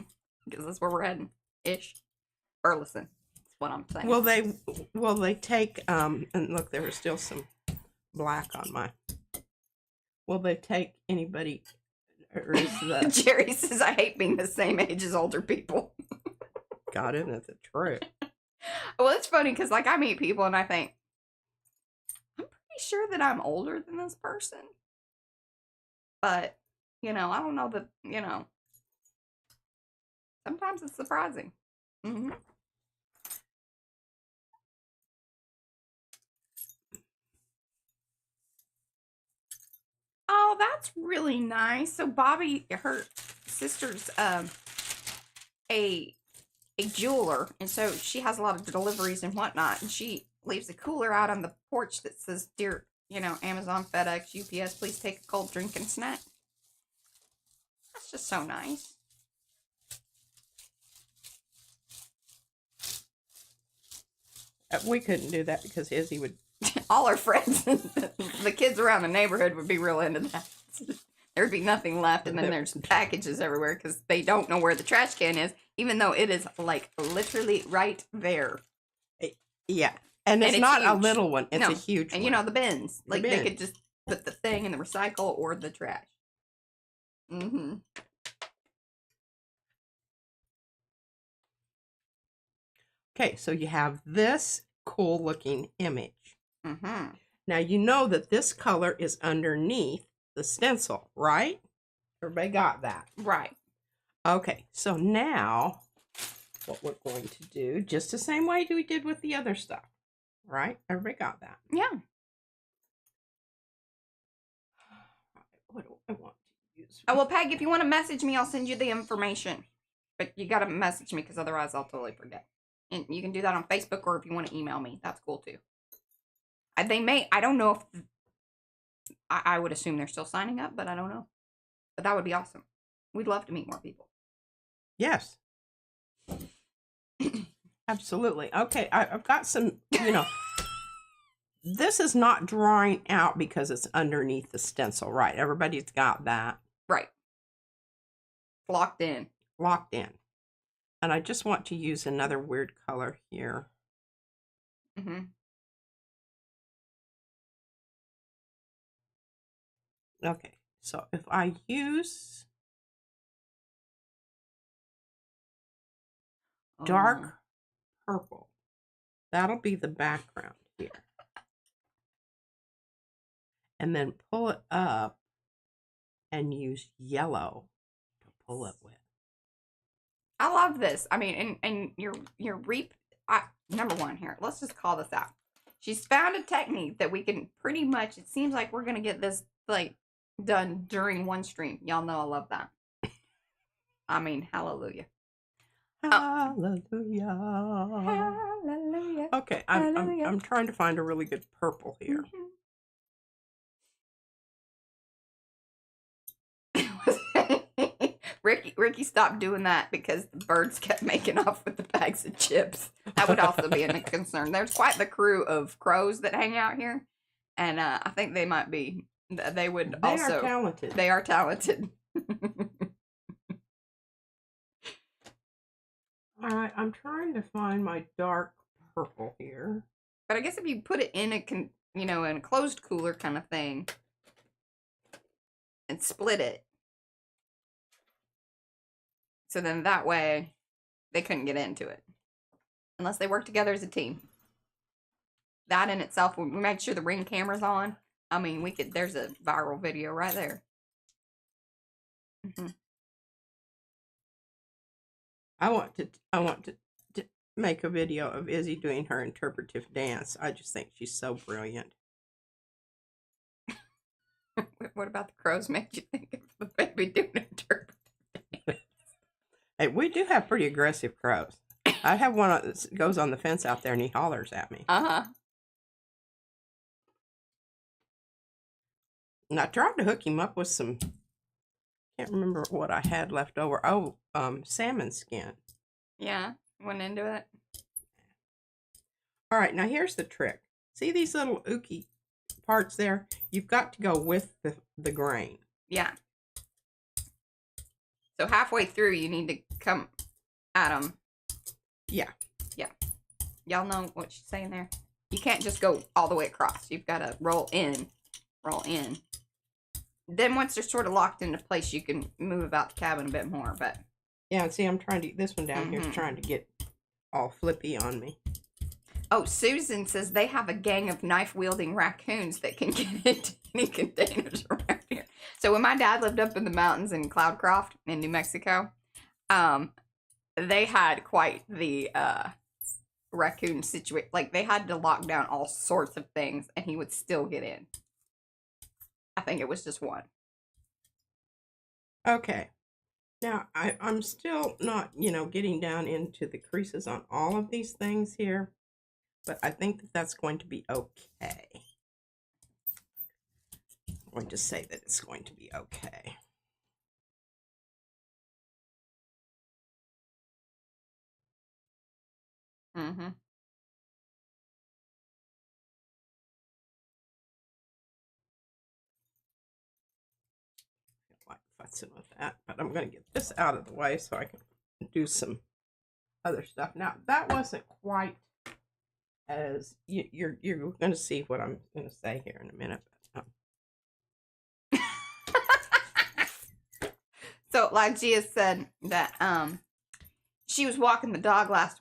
because that's where we're heading, ish. Burleson, that's what I'm saying. Will they take and look, there is still some black on my. Will they take anybody? Or is the... Jerry says, I hate being the same age as older people. God, isn't it the truth? Well, it's funny because, like, I meet people and I think, I'm pretty sure that I'm older than this person. But, you know, I don't know that, you know, sometimes it's surprising. Mm-hmm. Oh, that's really nice. So Bobby, her sister's a jeweler, and so she has a lot of deliveries and whatnot, and she leaves a cooler out on the porch that says, dear, you know, Amazon, FedEx, UPS, please take a cold drink and snack. That's just so nice. We couldn't do that because Izzy would All our friends, the kids around the neighborhood would be real into that. There'd be nothing left, and then there's packages everywhere because they don't know where the trash can is, even though it is like literally right there. Yeah, and it's not a little one; it's a huge one. And you know the bins, like they could just put the thing in the recycle or the trash. Mm-hmm. Okay, so you have this cool looking image. Mm-hmm. Now you know that this color is underneath the stencil, right? Everybody got that? Right. Okay, so now what we're going to do, just the same way we did with the other stuff, right? Everybody got that? Yeah. What do I want to use? Oh, well, Peg, if you want to message me, I'll send you the information. But you got to message me because otherwise I'll totally forget. And you can do that on Facebook, or if you want to email me, that's cool too. They may, I don't know if, I would assume they're still signing up, but I don't know. But that would be awesome. We'd love to meet more people. Yes. Absolutely. Okay, I've got some, this is not drawing out because it's underneath the stencil, right? Everybody's got that. Right. Locked in. Locked in. And I just want to use another weird color here. Mm-hmm. Okay, so if I use dark purple, that'll be the background here. And then pull it up and use yellow to pull it with. I love this. I mean, and your number one here. Let's just call this out. She's found a technique that we can pretty much. It seems like we're gonna get this like done during one stream. Y'all know I love that. I mean, hallelujah. Hallelujah. Hallelujah. Okay, I'm trying to find a really good purple here. Ricky stopped doing that because the birds kept making off with the bags of chips. That would also be a concern. There's quite the crew of crows that hang out here, and I think they might be. They would also. They are talented. They are talented. All right, I'm trying to find my dark purple here. But I guess if you put it in in a closed cooler kind of thing, and split it. So then that way, they couldn't get into it. Unless they work together as a team. That in itself, we make sure the Ring camera's on. I mean, there's a viral video right there. Mm-hmm. I want to make a video of Izzy doing her interpretive dance. I just think she's so brilliant. What about the crows made you think of the baby doing interpretive dance? Hey, we do have pretty aggressive crows. I have one that goes on the fence out there and he hollers at me. Uh-huh. And I tried to hook him up with some, can't remember what I had left over. Oh, salmon skin. Yeah, went into it. All right, now here's the trick. See these little ooky parts there? You've got to go with the grain. Yeah. So halfway through, you need to come at them. Yeah. Yeah. Y'all know what she's saying there? You can't just go all the way across. You've got to roll in. Roll in. Then once they're sort of locked into place, you can move about the cabin a bit more, but... Yeah, see, I'm trying to... This one down here is trying to get all flippy on me. Oh, Susan says they have a gang of knife-wielding raccoons that can get into any containers around here. So when my dad lived up in the mountains in Cloudcroft in New Mexico, they had quite the raccoon situation. Like, they had to lock down all sorts of things, and he would still get in. I think it was just one. Okay. Now, I'm still not, getting down into the creases on all of these things here. But I think that that's going to be okay. I'm going to say that it's going to be okay. Mm-hmm. futzing with that, but I'm going to get this out of the way so I can do some other stuff. Now, that wasn't quite as you're going to see what I'm going to say here in a minute. So, like Gia said, that she was walking the dog last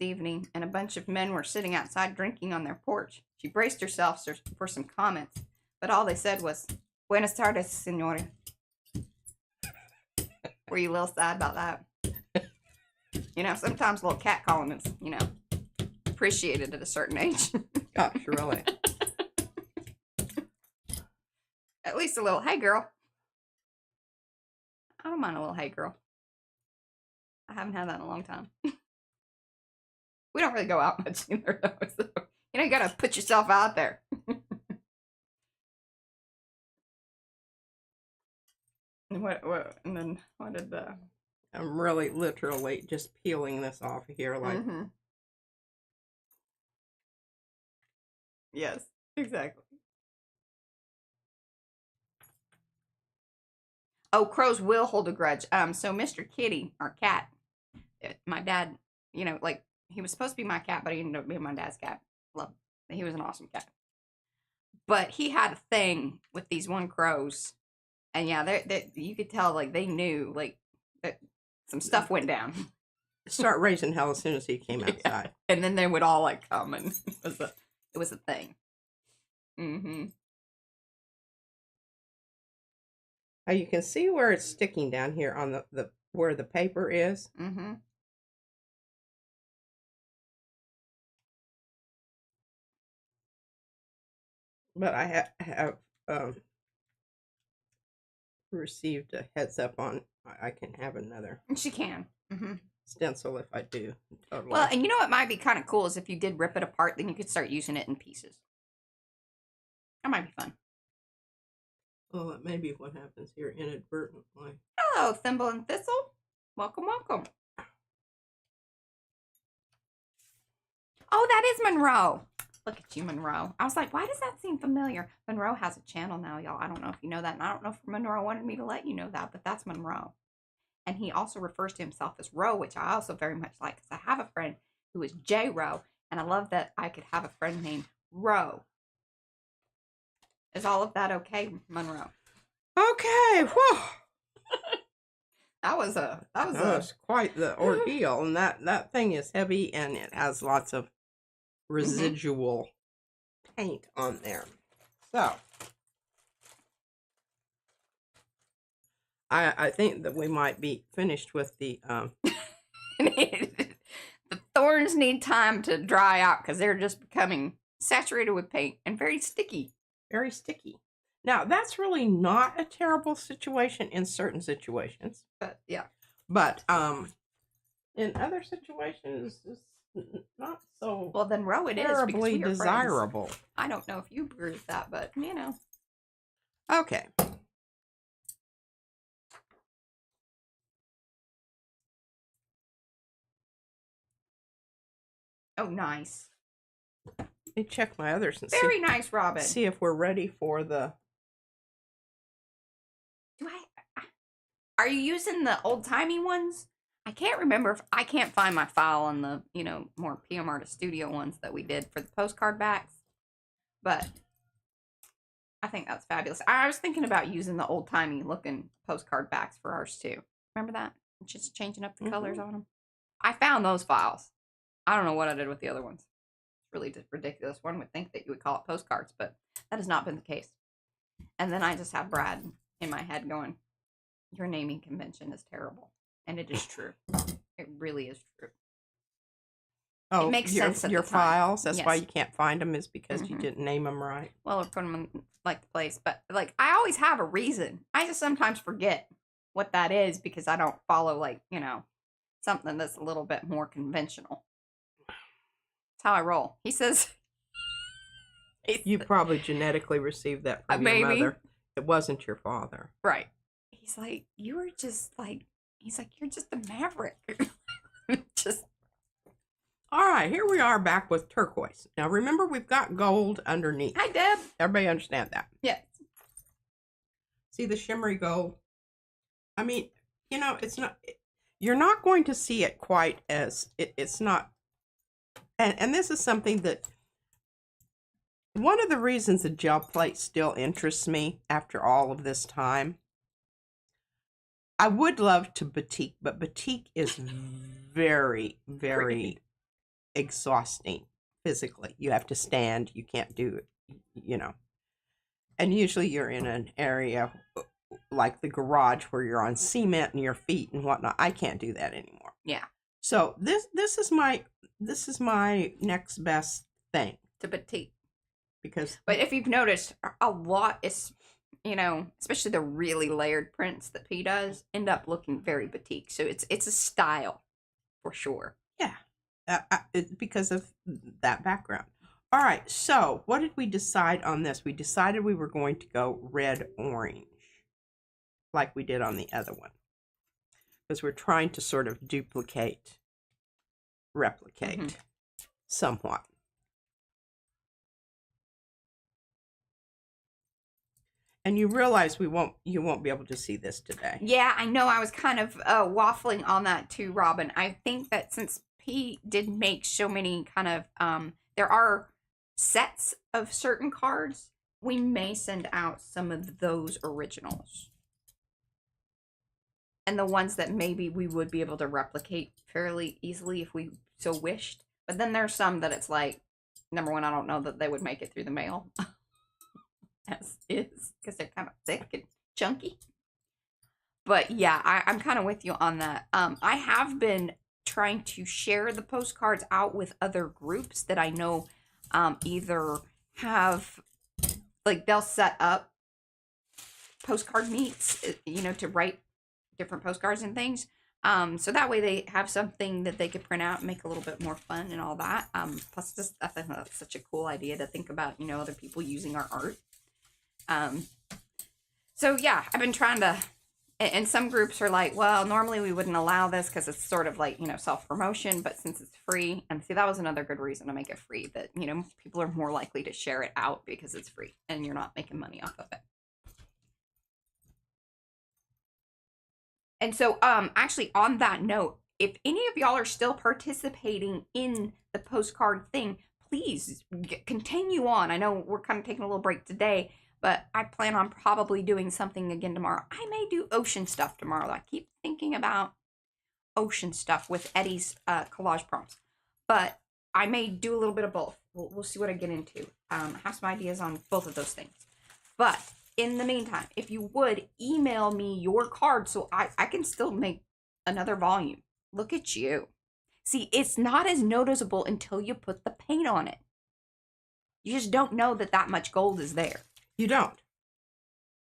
evening, and a bunch of men were sitting outside drinking on their porch. She braced herself for some comments, but all they said was, "Buenas tardes, señora." Were you a little sad about that? You know, sometimes a little cat calling is, you know, appreciated at a certain age. Gosh, really? At least a little, "Hey, girl." I don't mind a little "hey, girl." I haven't had that in a long time. We don't really go out much either, though. So, you know, you gotta put yourself out there. And then what did the... I'm really literally just peeling this off here like... Mm-hmm. Yes, exactly. Oh, crows will hold a grudge. So Mr. Kitty, our cat, my dad, you know, like, he was supposed to be my cat, but he ended up being my dad's cat. Love. He was an awesome cat. But he had a thing with these one crows. And yeah, they you could tell, like, they knew, like, that some stuff went down. Start raising hell as soon as he came outside. Yeah. And then they would all, like, come, and it was a thing. Mm-hmm. Now you can see where it's sticking down here on the where the paper is. Mm-hmm. But I have received a heads up on I can have another She can. Mm-hmm. stencil if I do. Totally. Well, and you know what might be kind of cool is if you did rip it apart, then you could start using it in pieces. That might be fun. Well, that may be what happens here inadvertently. Hello, Thimble and Thistle. Welcome, welcome. Oh, that is Monroe. Look at you, Monroe. I was like, why does that seem familiar? Monroe has a channel now, y'all. I don't know if you know that, and I don't know if Monroe wanted me to let you know that, but that's Monroe. And he also refers to himself as Roe, which I also very much like, because I have a friend who is J. Roe, and I love that I could have a friend named Roe. Is all of that okay, Monroe? Okay. Whew. That was quite the ordeal, and that thing is heavy, and it has lots of residual paint on there. So I think that we might be finished with the the thorns need time to dry out because they're just becoming saturated with paint and very sticky. Very sticky. Now, that's really not a terrible situation in certain situations. But yeah. But in other situations, it's not so well, then Roe it is terribly because we are desirable. Friends. I don't know if you agree with that, but you know. Okay. Oh, nice. Let me check my others and very nice, Robin. See if we're ready for the. Are you using the old timey ones? I can't remember if I can't find my file on the, you know, more PM Artist Studio ones that we did for the postcard backs. But I think that's fabulous. I was thinking about using the old timey looking postcard backs for ours too. Remember that? Just changing up the colors on them. I found those files. I don't know what I did with the other ones. It's really just ridiculous. One would think that you would call it postcards, but that has not been the case. And then I just have Brad in my head going, your naming convention is terrible. And it is true. It really is true. Oh, it makes sense at your the time. files. That's yes. why you can't find them is because you didn't name them right. Well, or put them in like the place, but like I always have a reason. I just sometimes forget what that is because I don't follow like, you know, something that's a little bit more conventional. That's how I roll. He says you probably genetically received that from your mother. It wasn't your father. Right. He's like, you were just like, he's like, you're just a maverick. Just. All right, here we are back with turquoise. Now, remember, we've got gold underneath. Hi, Deb. Everybody understand that? Yes. See the shimmery gold? I mean, you know, it's not, you're not going to see it quite as, it's not, and this is something that, one of the reasons the gel plate still interests me after all of this time, I would love to batik, but batik is very, very exhausting physically. You have to stand, you can't do it, you know. And usually you're in an area like the garage where you're on cement and your feet and whatnot. I can't do that anymore. Yeah. So this is my next best thing. To batik. Because But if you've noticed, a lot is, you know, especially the really layered prints that P does, end up looking very batik. So it's a style for sure. yeah, because of that background. All right, so what did we decide on this? We decided we were going to go red-orange, like we did on the other one, because we're trying to sort of replicate somewhat. And you realize you won't be able to see this today. Yeah, I know. I was kind of waffling on that too, Robin. I think that since P did make so many kind of, there are sets of certain cards, we may send out some of those originals. And the ones that maybe we would be able to replicate fairly easily if we so wished. But then there's some that it's like, number one, I don't know that they would make it through the mail. As is, because they're kind of thick and chunky. But yeah, I'm kind of with you on that. I have been trying to share the postcards out with other groups that I know either have, like, they'll set up postcard meets, you know, to write different postcards and things. So that way they have something that they could print out and make a little bit more fun and all that. Plus, just I think that's such a cool idea to think about, you know, other people using our art. So yeah, I've been trying to, and some groups are like, well, normally we wouldn't allow this because it's sort of like, you know, self-promotion, but since it's free, and see, that was another good reason to make it free, that, you know, people are more likely to share it out because it's free and you're not making money off of it. And so, actually on that note, if any of y'all are still participating in the postcard thing, please continue on. I know we're kind of taking a little break today, but I plan on probably doing something again tomorrow. I may do ocean stuff tomorrow. I keep thinking about ocean stuff with Eddie's collage prompts. But I may do a little bit of both. We'll see what I get into. I have some ideas on both of those things. But in the meantime, if you would, email me your card so I can still make another volume. Look at you. See, it's not as noticeable until you put the paint on it. You just don't know that that much gold is there. You don't.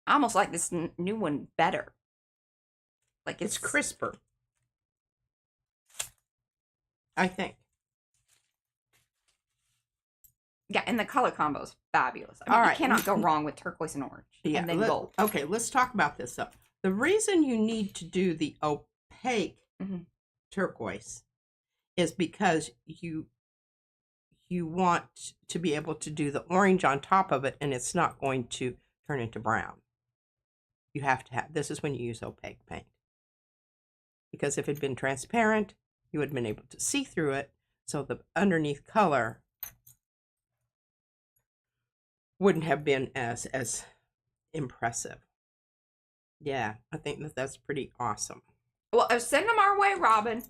I almost like this new one better. Like It's crisper, I think. Yeah, and the color combo is fabulous. I mean, All right. You cannot go wrong with turquoise and orange. Yeah, And then gold. Okay, let's talk about this. So the reason you need to do the opaque turquoise is because you want to be able to do the orange on top of it, and it's not going to turn into brown. You have to have, this is when you use opaque paint. Because if it had been transparent, you would have been able to see through it, so the underneath color wouldn't have been as impressive. Yeah, I think that's pretty awesome. Well, send them our way, Robin.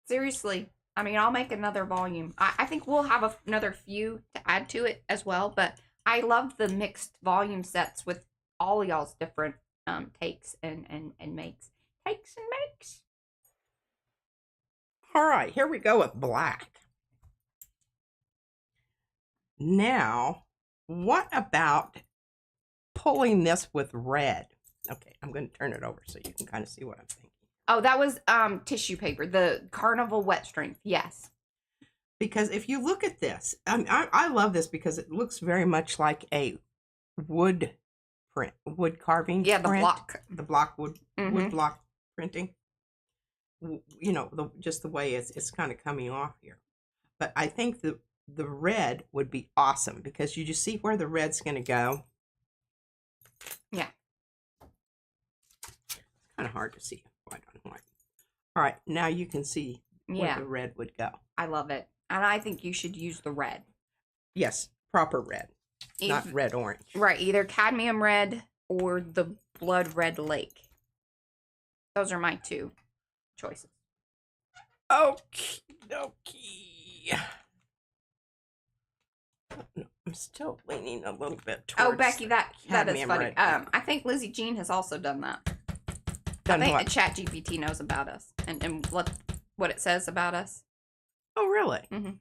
Seriously. I mean, I'll make another volume. I think we'll have another few to add to it as well. But I love the mixed volume sets with all y'all's different takes and makes. Takes and makes. All right, here we go with black. Now, what about pulling this with red? Okay, I'm going to turn it over so you can kind of see what I'm thinking. Oh, that was tissue paper, the Carnival Wet Strength. Yes. Because if you look at this, I love this because it looks very much like a wood carving. Yeah, the print. block. Wood block printing. You know, just the way it's kind of coming off here. But I think the red would be awesome because you just see where the red's going to go. Yeah. Kind of hard to see white on white. All right, now you can see where the red would go. I love it. And I think you should use the red. Yes, proper red, not red orange. Right, either cadmium red or the blood red lake. Those are my two choices. Okay. I'm still leaning a little bit towards. Oh, Becky, that is funny. red. I think Lizzie Jean has also done that. Done I think what? the Chat GPT knows about us and what it says about us. Oh, really? Mm-hmm.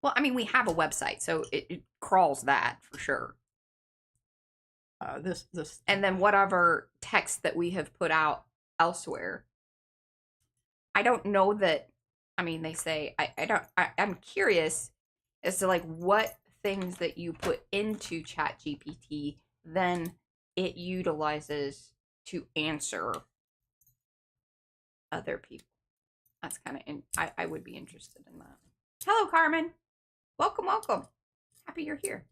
Well, I mean, we have a website, so it crawls that for sure. This. And then whatever text that we have put out elsewhere. I don't know that. I mean, they say I'm curious as to like what things that you put into Chat GPT then it utilizes to answer other people. That's kind of I would be interested in that. Hello, Carmen. Welcome. Happy you're here.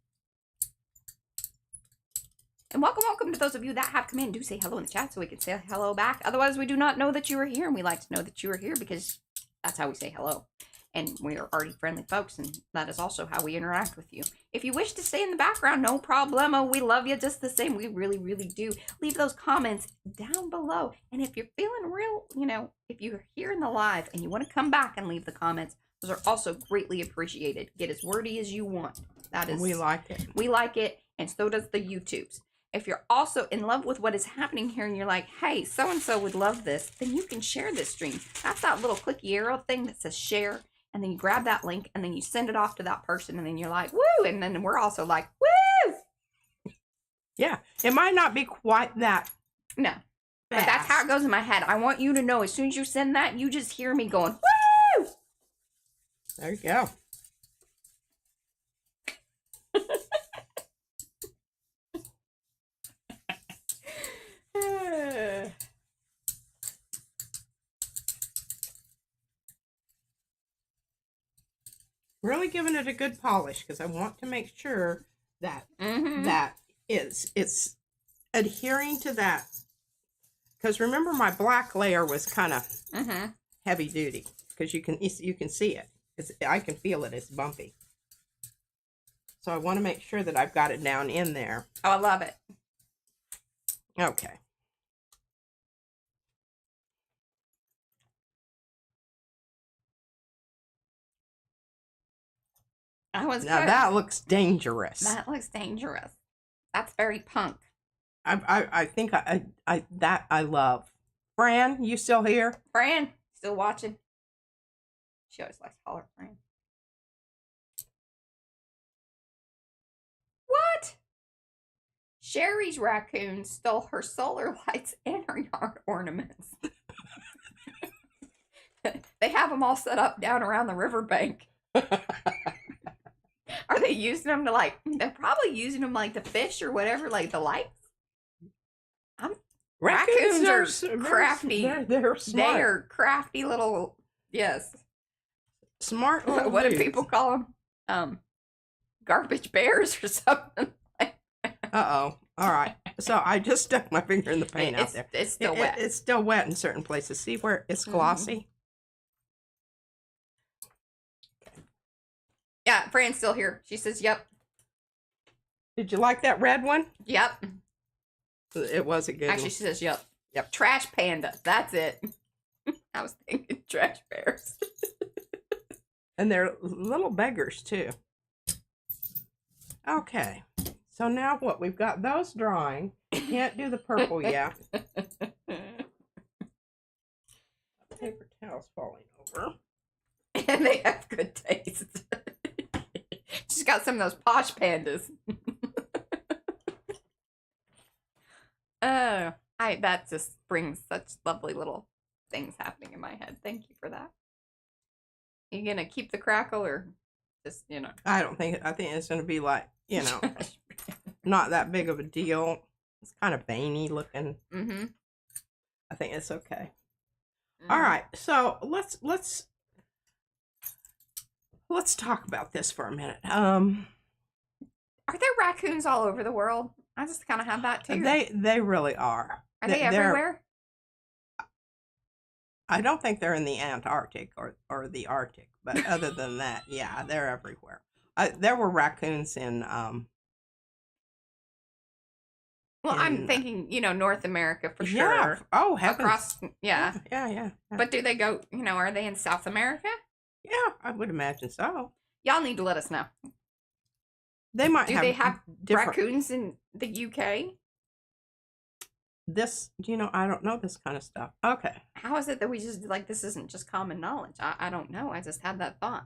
And welcome to those of you that have come in. Do say hello in the chat so we can say hello back. Otherwise, we do not know that you are here, and we like to know that you are here because that's how we say hello. And we are already friendly folks, and that is also how we interact with you. If you wish to stay in the background, no problemo. We love you just the same. We really, really do. Leave those comments down below. And if you're feeling real, if you're here in the live and you want to come back and leave the comments, those are also greatly appreciated. Get as wordy as you want. That is, we like it. We like it, and so does the YouTubes. If you're also in love with what is happening here and you're like, hey, so-and-so would love this, then you can share this stream. That's that little clicky arrow thing that says share. And then you grab that link and then you send it off to that person. And then you're like, woo. And then we're also like, woo. Yeah. It might not be quite that. No. Fast. But that's how it goes in my head. I want you to know as soon as you send that, you just hear me going, woo. There you go. Really giving it a good polish because I want to make sure that that it's adhering to that. Because remember, my black layer was kind of heavy duty because you can see it. I can feel it. It's bumpy. So I want to make sure that I've got it down in there. Oh, I love it. Okay. That looks dangerous. That looks dangerous. That's very punk. I think I love. Fran, you still here? Fran, still watching? She always likes to holler at Fran. What? Sherry's raccoon stole her solar lights and her yard ornaments. They have them all set up down around the riverbank. Are they using them to they're probably using them to fish or whatever, like the lights? Raccoons are crafty. They're smart. They are crafty little, yes. Smart. What do people call them? Garbage bears or something. Uh-oh. All right. So I just stuck my finger in the paint out there. It's still wet. It's still wet in certain places. See where it's glossy? Yeah, Fran's still here. She says, yep. Did you like that red one? Yep. It was a good Actually, one. she says, yep. Yep. Trash panda. That's it. I was thinking trash bears. And they're little beggars, too. Okay. So now what? We've got those drying. Can't do the purple yet. Paper towel's falling over. And they have good taste. She's got some of those posh pandas. That just brings such lovely little things happening in my head. Thank you for that. You gonna keep the crackle or just, I think it's gonna be not that big of a deal. It's kind of veiny looking. I think it's okay. All right, so let's talk about this for a minute. Are there raccoons all over the world? I just kind of have that too. They really are. Are they They're- everywhere? I don't think they're in the Antarctic or the Arctic, but other than that, yeah, they're everywhere. There were raccoons in Well, I'm in thinking, North America for yeah. sure. Oh, heavens. Across, yeah. Yeah. But do they go, are they in South America? Yeah, I would imagine so. Y'all need to let us know. They might Do have they have different raccoons in the UK? this, I don't know this kind of stuff. Okay. How is it that we just, this isn't just common knowledge? I don't know. I just had that thought.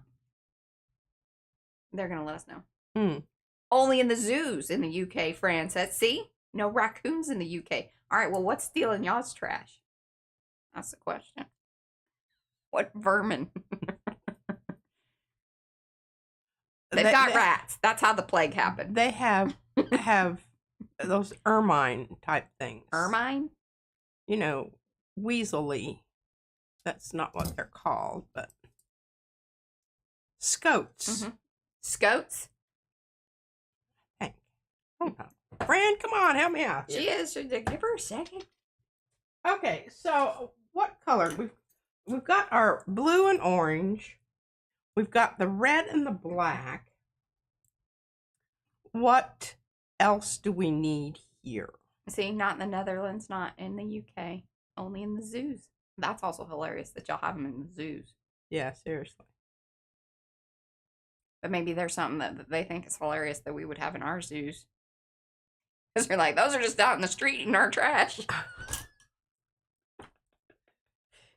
They're going to let us know. Only in the zoos in the UK, Fran said. See? No raccoons in the UK. All right, well, what's stealing y'all's trash? That's the question. What vermin? They've got rats. That's how the plague happened. They have those ermine type things. Ermine? Weaselly. That's not what they're called, but scoats. Mm-hmm. Scoats? Hey. Fran, come on, help me out here. She is. Give her a second. Okay, so what color? We've got our blue and orange. We've got the red and the black. What else do we need here? See, not in the Netherlands, not in the UK, only in the zoos. That's also hilarious that y'all have them in the zoos. Yeah, seriously. But maybe there's something that they think is hilarious that we would have in our zoos. Because they're like, those are just out in the street in our trash.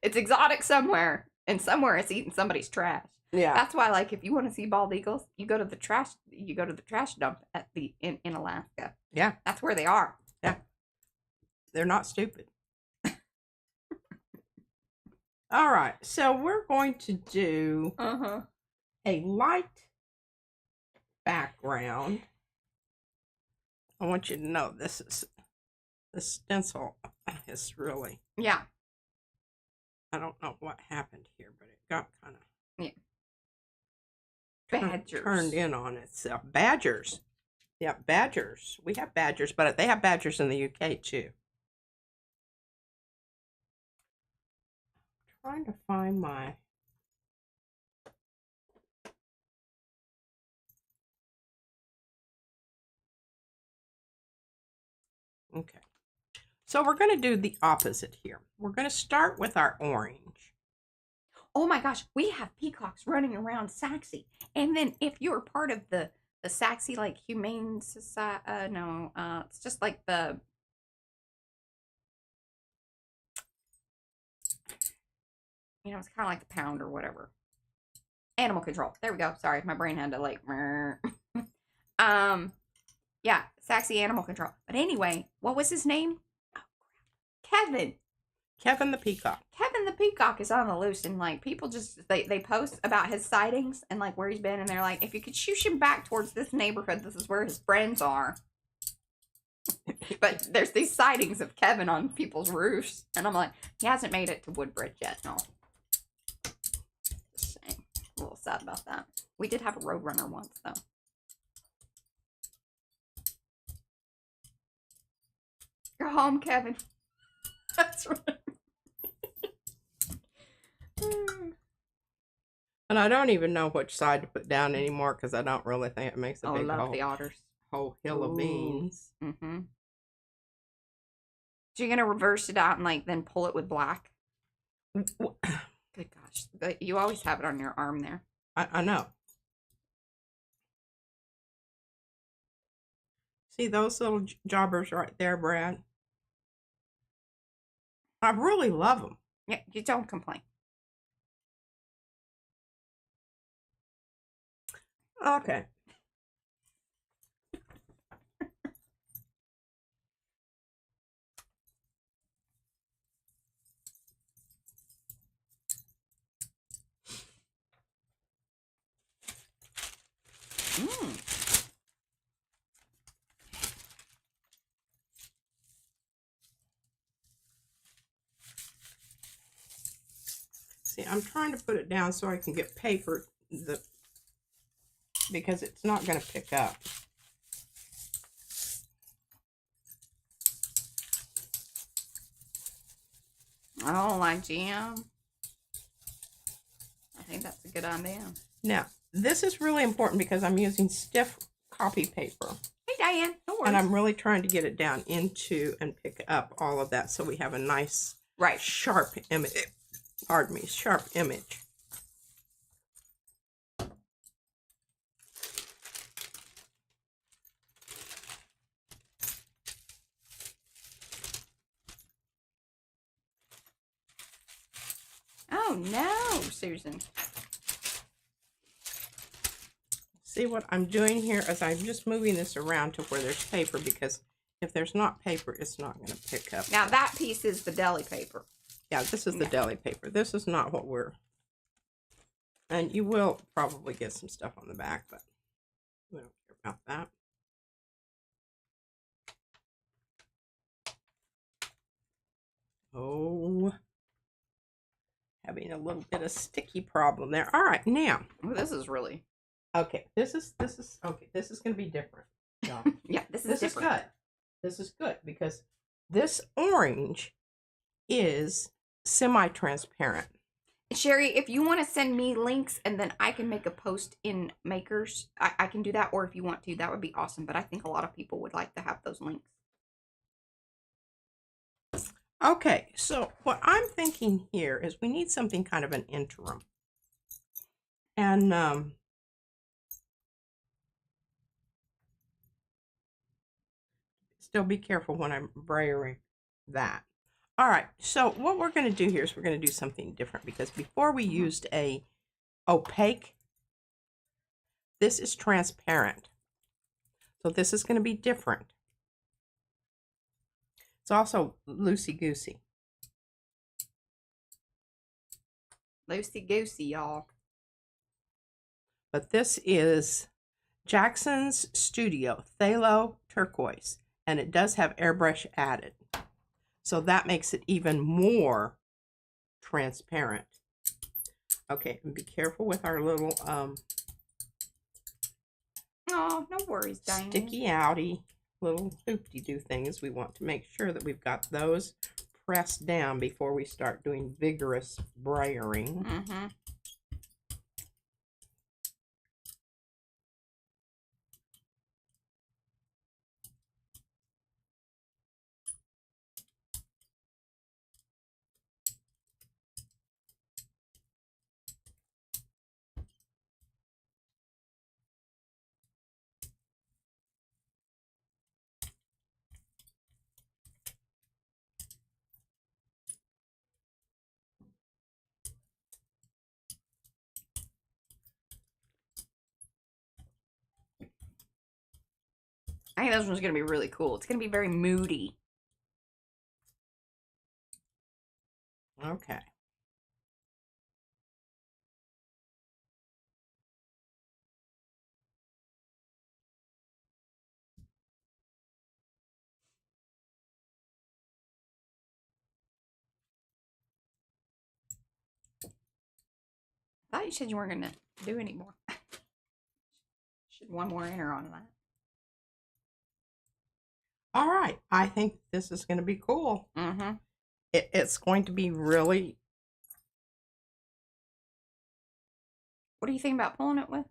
It's exotic somewhere, and somewhere it's eating somebody's trash. Yeah. That's why, if you want to see bald eagles, you go to the trash. You go to the trash dump in Alaska. Yeah. That's where they are. Yeah. They're not stupid. All right, so we're going to do a light background. I want you to know the stencil is really, Yeah. I don't know what happened here, but it got kind of Badgers. turned in on itself. Badgers. Yeah, badgers. We have badgers, but they have badgers in the UK too. Trying to find my okay. So we're going to do the opposite here. We're going to start with our orange. Oh my gosh, we have peacocks running around Saxy. And then if you're part of the Saxy Humane Society, it's just the it's kind of like the pound or whatever. Animal control. There we go. Sorry, my brain had to yeah, Saxy animal control. But anyway, what was his name? Oh, Kevin. Kevin the peacock. Kevin the peacock is on the loose, and people just they post about his sightings and where he's been, and they're like, if you could shoosh him back towards this neighborhood, this is where his friends are. But there's these sightings of Kevin on people's roofs, and I'm like, he hasn't made it to Woodbridge yet. No. Just saying. A little sad about that. We did have a roadrunner once, though. You're home, Kevin. That's right. And I don't even know which side to put down anymore because I don't really think it makes a big love the otters. Whole hill of beans. Mm-hmm. So you're gonna reverse it out and then pull it with black? Good gosh, but you always have it on your arm there. I know. See those little jobbers right there, Brad? I really love them. Yeah, you don't complain. Okay. See, I'm trying to put it down so I can get paper because it's not going to pick up. Oh, like jam. I think that's a good idea. Now, this is really important because I'm using stiff copy paper. Hey, Diane. No worries. And I'm really trying to get it down into and pick up all of that so we have a nice, sharp image. Pardon me, sharp image. Oh, no, Susan. See what I'm doing here is I'm just moving this around to where there's paper, because if there's not paper, it's not going to pick up. Now, that piece is the deli paper. Yeah, this is the deli paper. This is not what we're... And you will probably get some stuff on the back, but we don't care about that. Oh, having a little bit of sticky problem there. All right, now. Oh, this is really... Okay, this is okay. This is going to be different. No. Yeah, this is different. Good. This is good because this orange is semi-transparent. Sherry, if you want to send me links and then I can make a post in Makers, I can do that. Or if you want to, that would be awesome. But I think a lot of people would like to have those links. Okay, so what I'm thinking here is we need something kind of an interim. And still be careful when I'm brayering that. All right, so what we're going to do here is we're going to do something different, because before we used a opaque, this is transparent. So this is going to be different. It's also loosey-goosey. Loosey-goosey, y'all. But this is Jackson's Studio Phthalo Turquoise, and it does have airbrush added. So that makes it even more transparent. Okay, and be careful with our little oh, no worries, Diane. Sticky outy little hoop-de-doo things. We want to make sure that we've got those pressed down before we start doing vigorous brayering. Mm-hmm. I think this one's going to be really cool. It's going to be very moody. Okay. I thought you said you weren't going to do any more. Should one more enter on that. All right. I think this is going to be cool. Mm-hmm. It's going to be really... What do you think about pulling it with?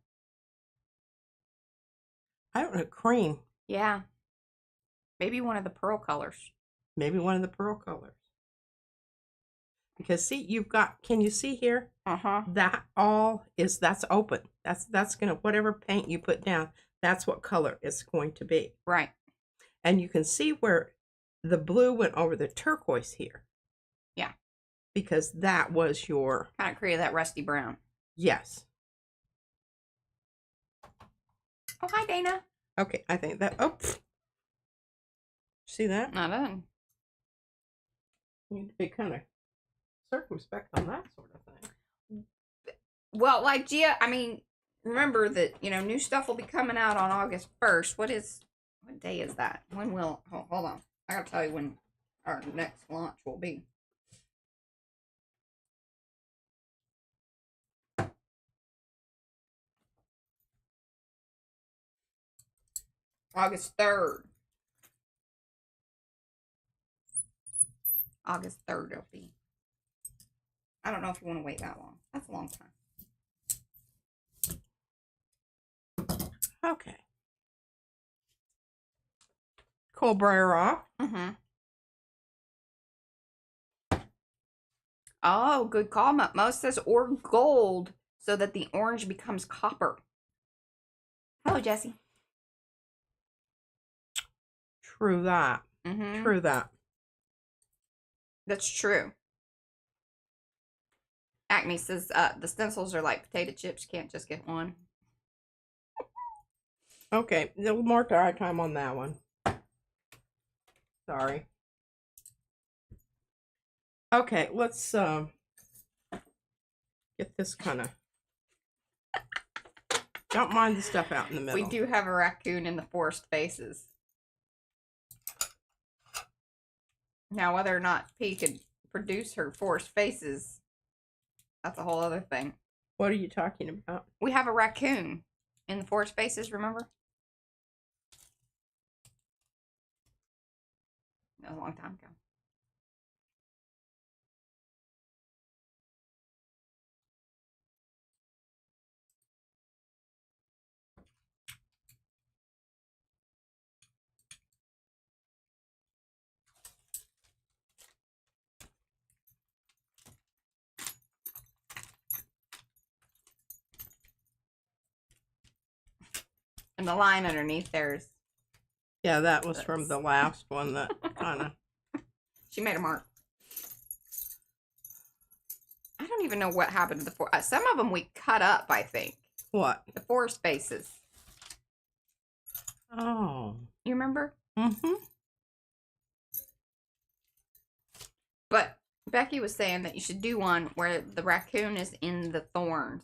I don't know, cream. Yeah. Maybe one of the pearl colors. Maybe one of the pearl colors. Because see, you've got, can you see here? Uh-huh. That all is, that's open. That's going to, whatever paint you put down, that's what color it's going to be. Right. And you can see where the blue went over the turquoise here. Yeah. Because that was your... Kind of created that rusty brown. Yes. Oh, hi, Dana. Okay, I think that, oh. See that? Not done. You need to be kind of circumspect on that sort of thing. Well, like Gia, I mean, remember that, you know, new stuff will be coming out on August 1st. What day is that? When will, hold on. I gotta tell you when our next launch will be. August 3rd. August 3rd it'll be. I don't know if you want to wait that long. That's a long time. Okay. Cool brayer off. Mm-hmm. Oh, good call. Most says or gold so that the orange becomes copper. Hello, Jesse. True that. Mm-hmm. True that. That's true. Acme says the stencils are like potato chips. You can't just get one. Okay, a little more dry time on that one. Sorry. Okay, let's get this kind of. Don't mind the stuff out in the middle. We do have a raccoon in the forest faces. Now, whether or not P could produce her forest faces, that's a whole other thing. What are you talking about? We have a raccoon in the forest faces, remember? That was a long time ago. And the line underneath there is... Yeah, that was from the last one that kind of... She made a mark. I don't even know what happened to the forest. Some of them we cut up, I think. What? The forest faces. Oh. You remember? Mm-hmm. But Becky was saying that you should do one where the raccoon is in the thorns.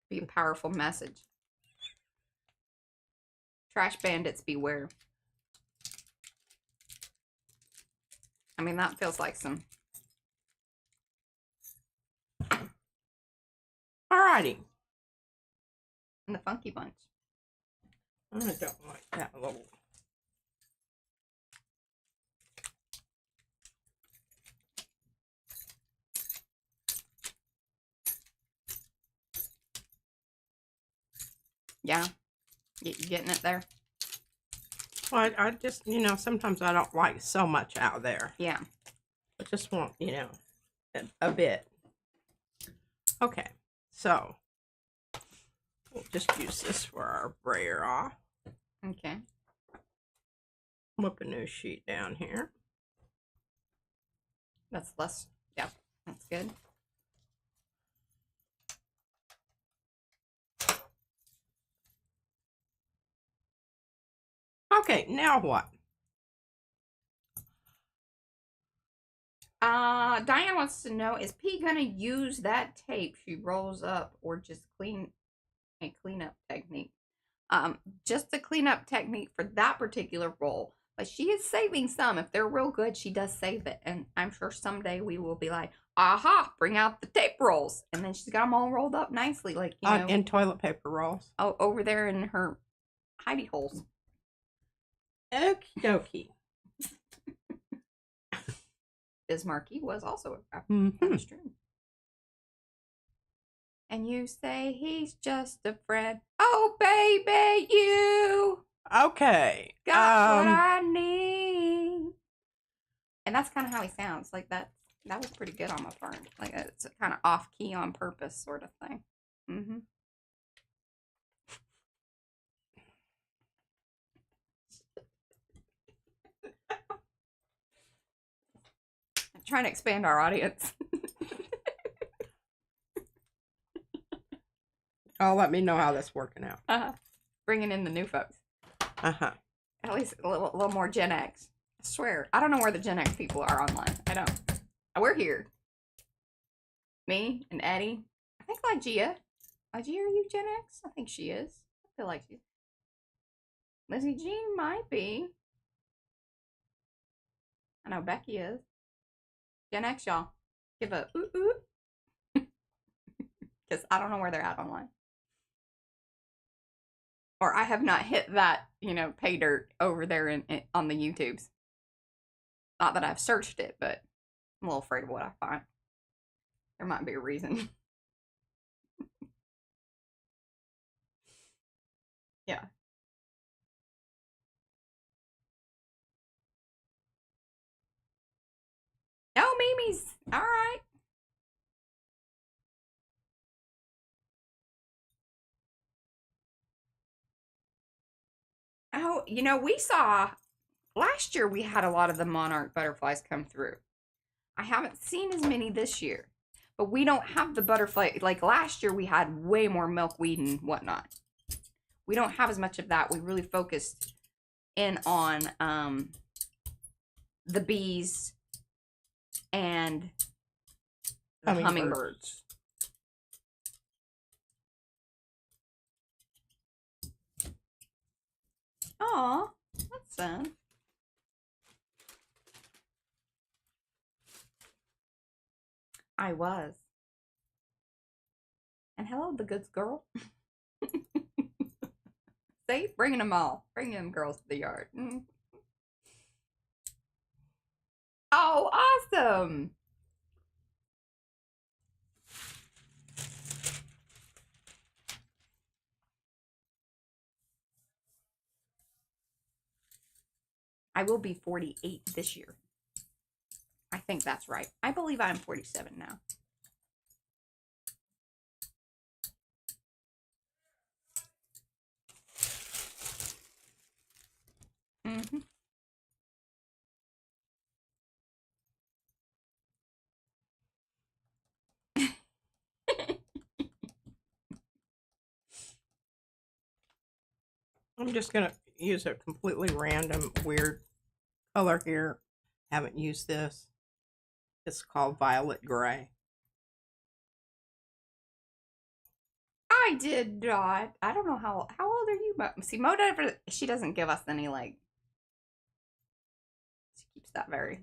Be a powerful message. Trash bandits beware. I mean, that feels like some... Alrighty. And the Funky Bunch. I don't like that little... Yeah. You getting it there? Well, I just, you know, sometimes I don't like so much out there. Yeah. I just want, you know, a bit. Okay, so we'll just use this for our brayer off. Okay. Flip a new sheet down here. That's less... Yeah. That's good. Okay, now what? Diane wants to know, is P gonna use that tape she rolls up or just a cleanup technique? Just a cleanup technique for that particular roll. But she is saving some. If they're real good, she does save it. And I'm sure someday we will be like, aha, bring out the tape rolls. And then she's got them all rolled up nicely, like, you know. In toilet paper rolls. Oh, over there in her hidey holes. Okie dokie. Bismarcky was also a Mm-hmm. stream. And you say he's just a friend. Oh, baby, you Okay. got what I need. And that's kind of how he sounds. Like that was pretty good on my part. Like it's kind of off key on purpose sort of thing. Mm-hmm. I'm trying to expand our audience. Oh, let me know how that's working out. Bringing in the new folks. Uh-huh. At least a little more Gen X. I swear. I don't know where the Gen X people are online. I don't. We're here. Me and Eddie. I think Lygia. Lygia, are you Gen X? I think she is. I feel like she's... Lizzie Jean might be. I know Becky is. Gen X, y'all. Give a ooh ooh. Because I don't know where they're at online. Or I have not hit that, you know, pay dirt over there on the YouTubes. Not that I've searched it, but I'm a little afraid of what I find. There might be a reason. Yeah. Oh, Mimi's. All right. Oh, you know, we saw last year we had a lot of the monarch butterflies come through. I haven't seen as many this year, but we don't have the butterfly. Like last year, we had way more milkweed and whatnot. We don't have as much of that. We really focused in on the bees and the hummingbirds. Aw, that's fun. I was. And hello, the goods girl. See, bringing them all. Bringing them girls to the yard. Mm. Oh, awesome. I will be 48 this year. I think that's right. I believe I'm 47 now. Mm-hmm. I'm just going to use a completely random, weird color here. Haven't used this. It's called Violet Gray. I did not. I don't know how old are you? See, Mo never, she doesn't give us any, like, she keeps that very,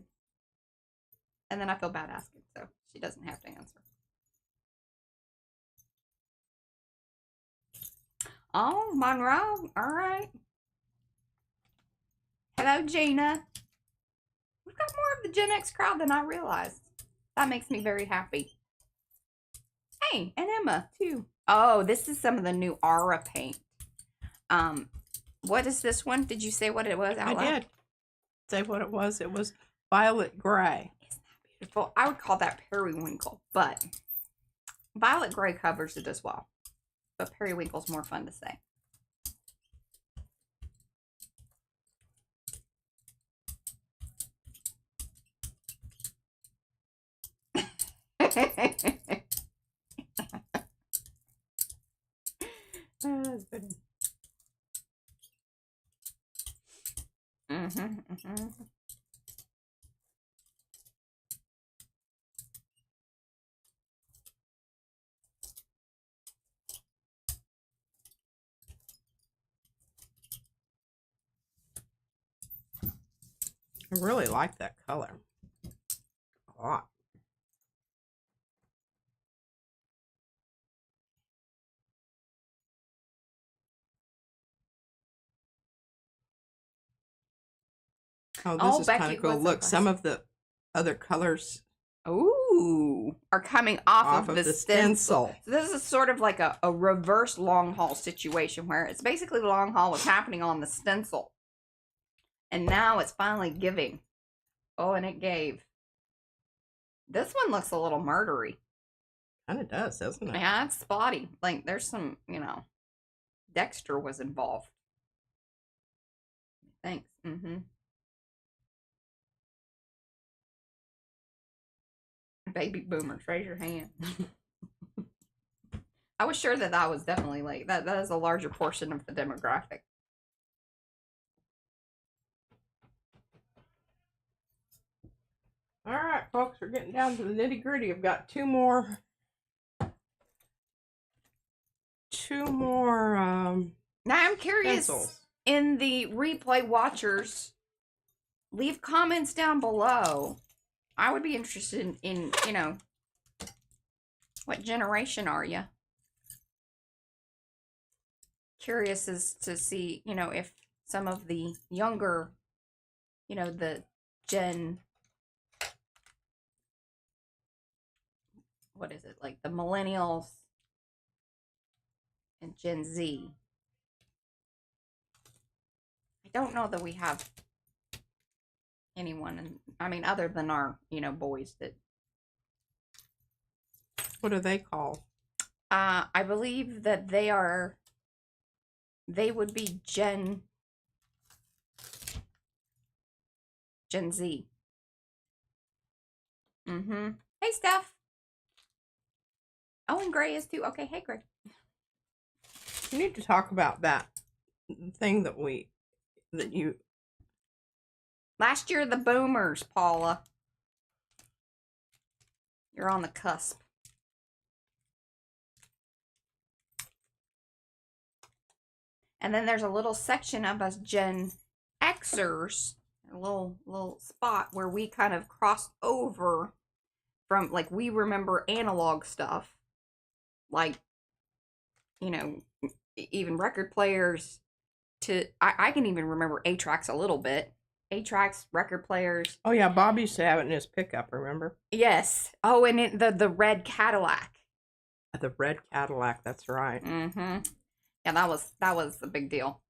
and then I feel bad asking, so she doesn't have to answer. Oh, Monroe. All right. Hello, Gina. We've got more of the Gen X crowd than I realized. That makes me very happy. Hey, and Emma, too. Oh, this is some of the new Aura paint. What is this one? Did you say what it was out loud? I did say what it was. It was Violet Gray. Isn't that beautiful? I would call that periwinkle, but Violet Gray covers it as well. But periwinkle's more fun to say. That's good. I really like that color a lot. Oh, this is kind of cool. Look, some of the other colors are coming off of the stencil. So this is sort of like a reverse long haul situation where it's basically the long haul was happening on the stencil. And now it's finally giving. Oh, and it gave. This one looks a little murdery. Kind of does, doesn't it? Yeah, it's spotty. Like there's some, you know, Dexter was involved. Thanks. Baby boomers, raise your hand. I was sure that that was definitely like that is a larger portion of the demographic. All right, folks, we're getting down to the nitty gritty. I've got two more. Now I'm curious, stencils. In the replay watchers, leave comments down below. I would be interested in, you know, what generation are you? Curious as to see, you know, if some of the younger, you know, the Gen, what is it, like the millennials and Gen Z. I don't know that we have anyone, I mean, other than our, boys that. What do they call? I believe that they would be Gen Z. Mm-hmm. Hey, Steph. Oh, and Gray is too. Okay, hey, Gray. We need to talk about that thing that you. Last year, the boomers, Paula. You're on the cusp. And then there's a little section of us Gen Xers, a little spot where we kind of crossed over from, like, we remember analog stuff, like, even record players, to I can even remember 8-tracks a little bit. 8-tracks, record players. Oh yeah, Bob used to have it in his pickup, remember? Yes. Oh, and the red Cadillac. The red Cadillac, that's right. Mm-hmm. Yeah, that was a big deal.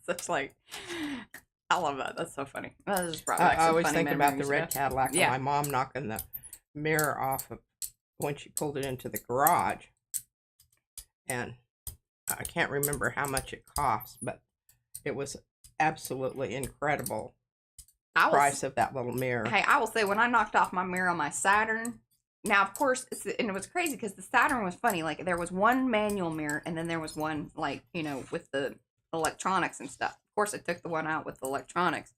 Such, like, I love that. That's so funny. That just brought back I some always funny think about the memories, red Cadillac and my mom knocking the mirror off of when she pulled it into the garage. And I can't remember how much it cost, but it was absolutely incredible. Price of that little mirror. Hey, I will say, when I knocked off my mirror on my Saturn, now, of course, and it was crazy because the Saturn was funny. Like, there was one manual mirror, and then there was one, like, with the electronics and stuff. Of course, I took the one out with the electronics.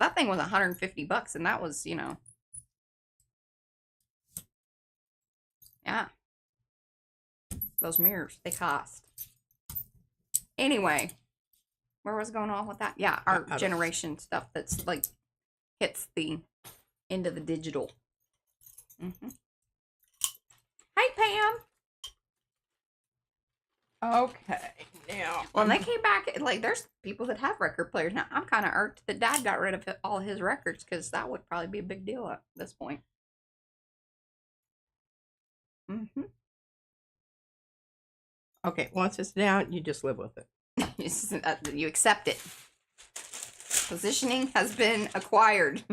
That thing was $150, and that was, yeah. Those mirrors, they cost. Anyway, where was going on with that? Yeah, our generation stuff that's, like, hits the end of the digital. Mm-hmm. Hey, Pam. Okay, now. Well, and they came back, like, there's people that have record players now. I'm kind of irked that Dad got rid of all his records, because that would probably be a big deal at this point. Mm-hmm. Okay, once it's down, you just live with it. You accept it. Positioning has been acquired.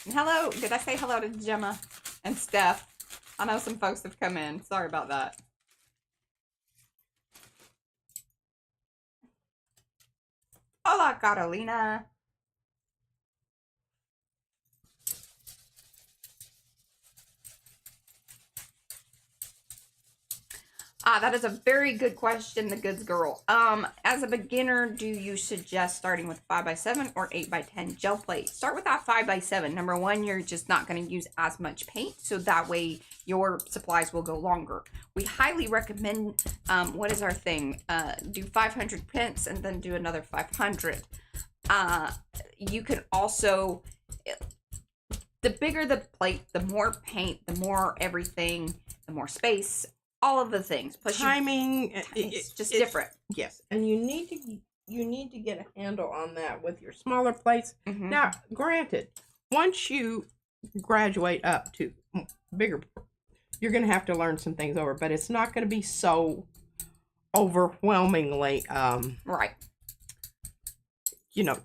Hello. Did I say hello to Gemma and Steph? I know some folks have come in. Sorry about that. Hola, Carolina. That is a very good question, the goods girl. As a beginner, do you suggest starting with 5x7 or 8x10 gel plate? Start with that 5x7. Number one, you're just not going to use as much paint, so that way your supplies will go longer. We highly recommend, what is our thing? Do 500 prints and then do another 500. You can also, the bigger the plate, the more paint, the more everything, the more space, all of the things. Plus timing, it's just different. Yes, and you need to get a handle on that with your smaller plates. Mm-hmm. Now, granted, once you graduate up to bigger, you're going to have to learn some things over, but it's not going to be so overwhelmingly right.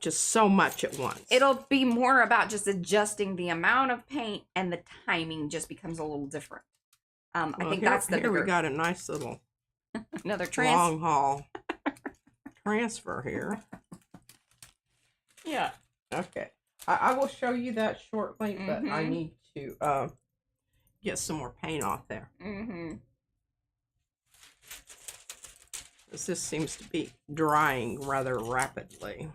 Just so much at once. It'll be more about just adjusting the amount of paint, and the timing just becomes a little different. I think that's the bigger. Here we got a nice little another long haul transfer here. Yeah. Okay. I will show you that shortly, but I need to get some more paint off there. Mm-hmm. This seems to be drying rather rapidly.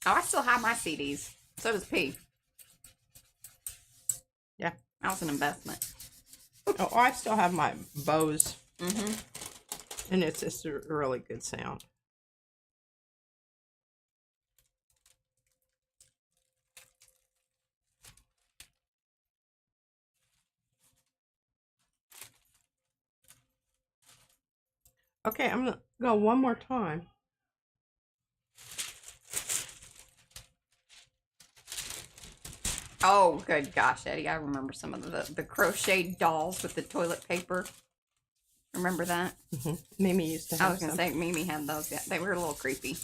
Oh, I still have my CDs. So does P. Yeah. That was an investment. Oh, I still have my Bose. Mm-hmm. And it's just a really good sound. Okay, I'm gonna go one more time. Oh, good gosh, Eddie. I remember some of the crocheted dolls with the toilet paper. Remember that? Mm-hmm. Mimi used to have I was going to say, Mimi had those. Yeah, they were a little creepy.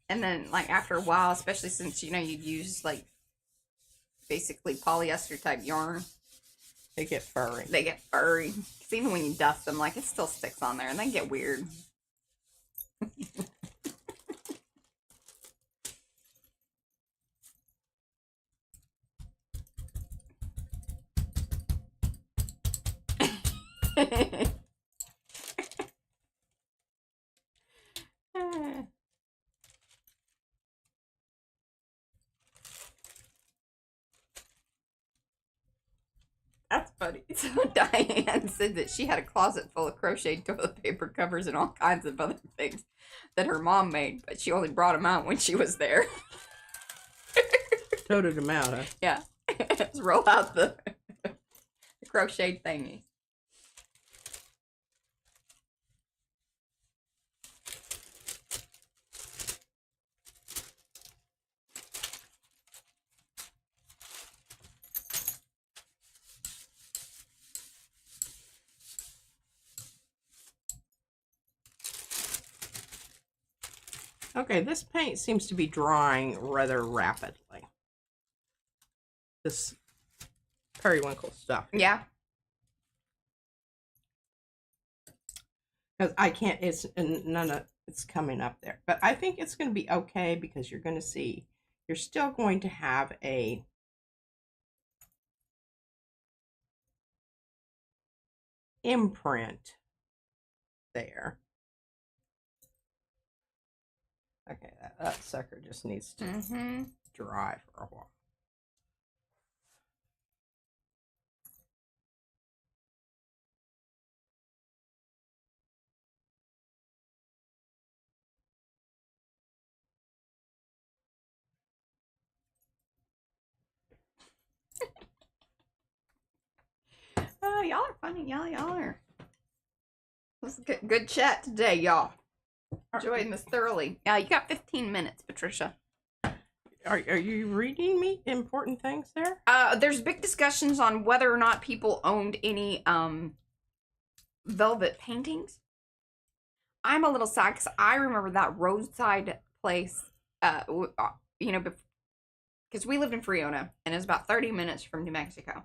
And then, like, after a while, especially since, you know, you'd use, like, basically polyester type yarn. They get furry. They get furry. Because even when you dust them, like, it still sticks on there and they get weird. That's funny. So Diane said that she had a closet full of crocheted toilet paper covers and all kinds of other things that her mom made, but she only brought them out when she was there. Toted them out, huh? Yeah. Just roll out the crocheted thingy. Okay, this paint seems to be drying rather rapidly. This periwinkle stuff. Yeah. Because I can't, it's none of it's coming up there. But I think it's going to be okay because you're going to see, you're still going to have a imprint there. Okay, that sucker just needs to dry for a while. Oh, y'all are funny. Y'all are. This is a good chat today, y'all. Enjoying this thoroughly. Yeah, you got 15 minutes, Patricia. Are you reading me important things there? There's big discussions on whether or not people owned any velvet paintings. I'm a little sad because I remember that roadside place. You know, because we lived in Friona and it's about 30 minutes from New Mexico,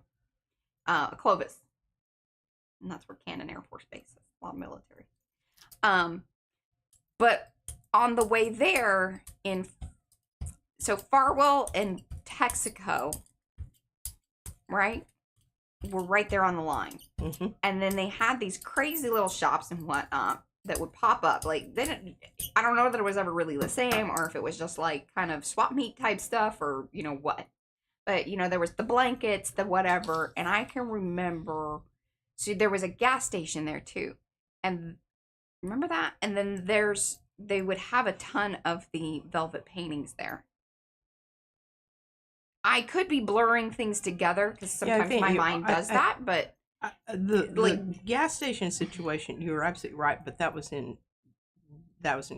Clovis, and that's where Cannon Air Force Base is. A lot of military. But on the way there, so Farwell and Texaco, right, were right there on the line. Mm-hmm. And then they had these crazy little shops and whatnot that would pop up. Like, I don't know that it was ever really the same or if it was just like kind of swap meet type stuff or, you know, what. But, you know, there was the blankets, the whatever. And I can remember, so there was a gas station there too. And remember that? And then they would have a ton of the velvet paintings there. I could be blurring things together because sometimes my mind does that, but the gas station situation, you were absolutely right, but that was in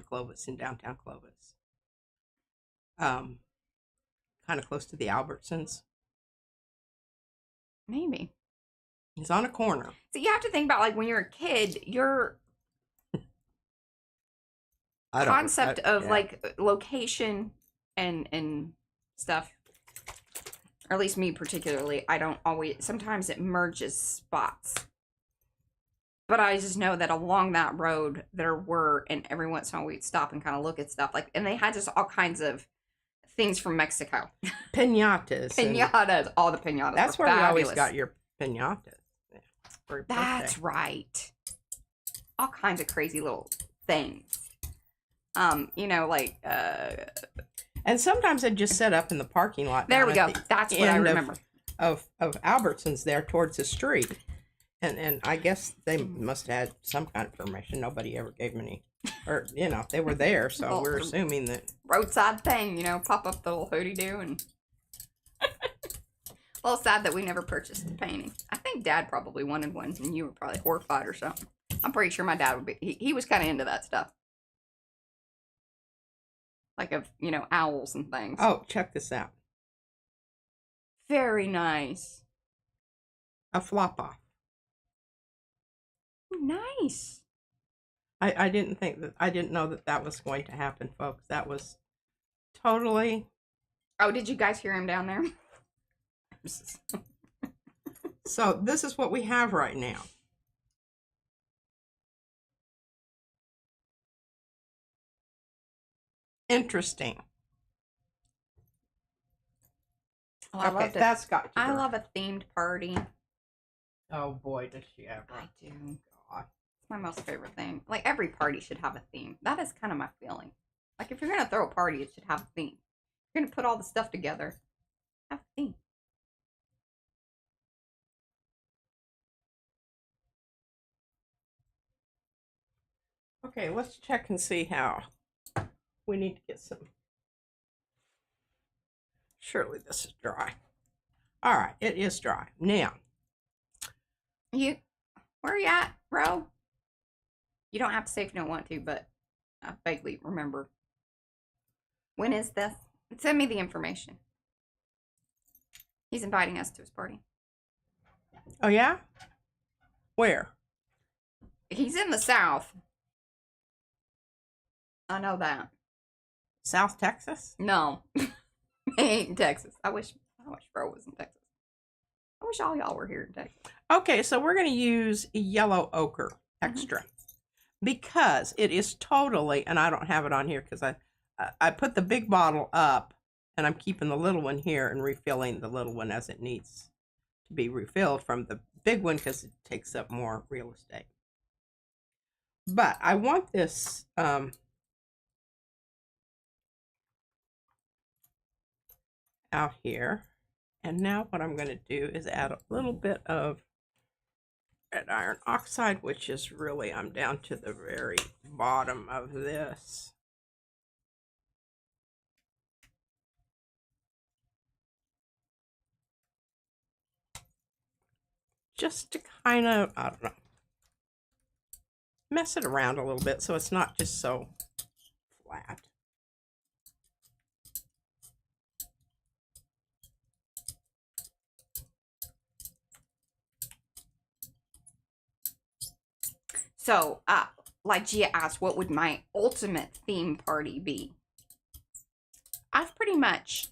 Clovis, in downtown Clovis. Kind of close to the Albertsons. Maybe. It's on a corner. So you have to think about, like, when you're a kid, your concept of like location and stuff, or at least me particularly, I don't always, sometimes it merges spots. But I just know that along that road there were, and every once in a while we'd stop and kind of look at stuff, like, and they had just all kinds of things from Mexico. Pinatas. All the pinatas. That's where fabulous. we always got your pinatas. That's right. All kinds of crazy little things. You know, like And sometimes I'd just set up in the parking lot. there we go. At the That's what I end remember. Of Albertsons there towards the street. And I guess they must have had some kind of permission. Nobody ever gave me any. Or, you know, they were there, so Well, we're assuming that. Roadside thing, you know, pop up the little hootie doo and. A little sad that we never purchased the painting. I think Dad probably wanted ones, and you were probably horrified or something. I'm pretty sure my dad would be. He was kind of into that stuff, like of you know owls and things. Oh, check this out. Very nice. A flop off. Nice. I didn't know that was going to happen, folks. That was totally. Oh, did you guys hear him down there? So this is what we have right now. Interesting. Oh, I Okay, loved it. that's got to I go. love a themed party. Oh boy, does she ever. I do. God. It's my most favorite thing. Like every party should have a theme. That is kind of my feeling. Like if you're gonna throw a party, it should have a theme. If you're gonna put all the stuff together, have a theme. Okay, let's check and see how. We need to get some. Surely this is dry. All right, it is dry. Now. Where are you at, bro? You don't have to say if you don't want to, but I vaguely remember. When is this? Send me the information. He's inviting us to his party. Oh, yeah? Where? He's in the South. I know that. South Texas? No. He ain't in Texas. I wish bro was in Texas. I wish all y'all were here in Texas. Okay, so we're going to use yellow ochre extra because it is totally, and I don't have it on here because I put the big bottle up and I'm keeping the little one here and refilling the little one as it needs to be refilled from the big one because it takes up more real estate. But I want this out here. And now what I'm going to do is add a little bit of red iron oxide, which is really, I'm down to the very bottom of this. Just to kind of, I don't know, mess it around a little bit so it's not just so flat. So, like Gia asked, what would my ultimate theme party be? I've pretty much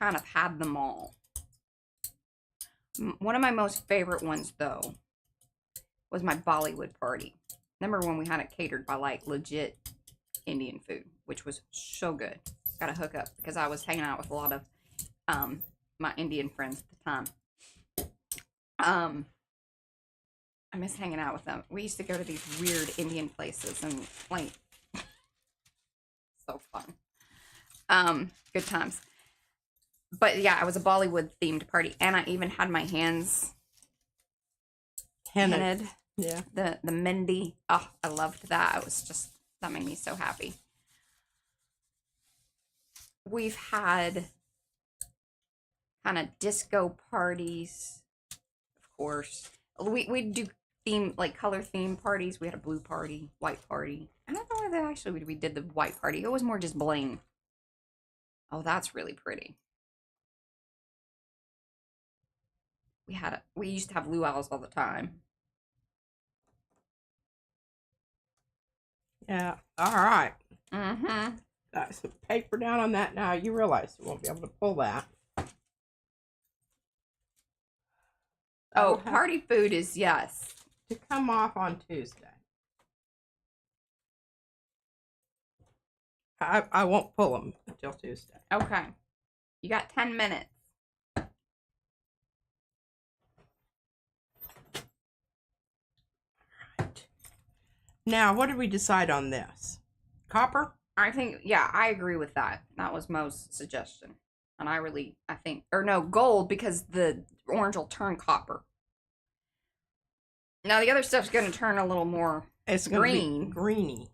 kind of had them all. One of my most favorite ones, though, was my Bollywood party. Remember when we had it catered by, like, legit Indian food, which was so good. Got to hook up because I was hanging out with a lot of my Indian friends at the time. I miss hanging out with them. We used to go to these weird Indian places and like so fun. Good times. But yeah, it was a Bollywood themed party and I even had my hands hennaed. Yeah. The Mendi. Oh, I loved that. It was just that made me so happy. We've had kind of disco parties, of course. We do theme like color theme parties. We had a blue party, white party. I don't know whether actually we did the white party. It was more just bling. Oh, that's really pretty. We used to have luau's all the time. Yeah. All right. Mm-hmm. Got some paper down on that now. You realize you won't be able to pull that. Oh, party food is yes. To come off on Tuesday. I won't pull them until Tuesday. Okay. You got 10 minutes. Right. Now, what did we decide on this? Copper? I think, yeah, I agree with that. That was Mo's suggestion. And I think, or no, gold, because the orange will turn copper. Now, the other stuff's going to turn a little more It's going to be green. greeny.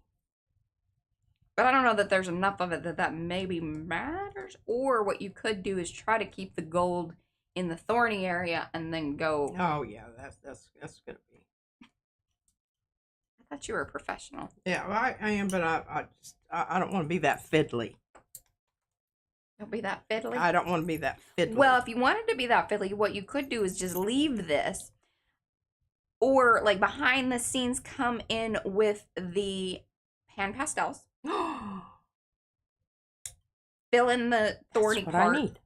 But I don't know that there's enough of it that maybe matters. Or what you could do is try to keep the gold in the thorny area and then go. Oh yeah, that's going to be. I thought you were a professional. Yeah, well, I am, but I don't want to be that fiddly. Don't be that fiddly. I don't want to be that fiddly. Well, if you wanted to be that fiddly, what you could do is just leave this, or like behind the scenes, come in with the pan pastels. Fill in the thorny That's what part. I need.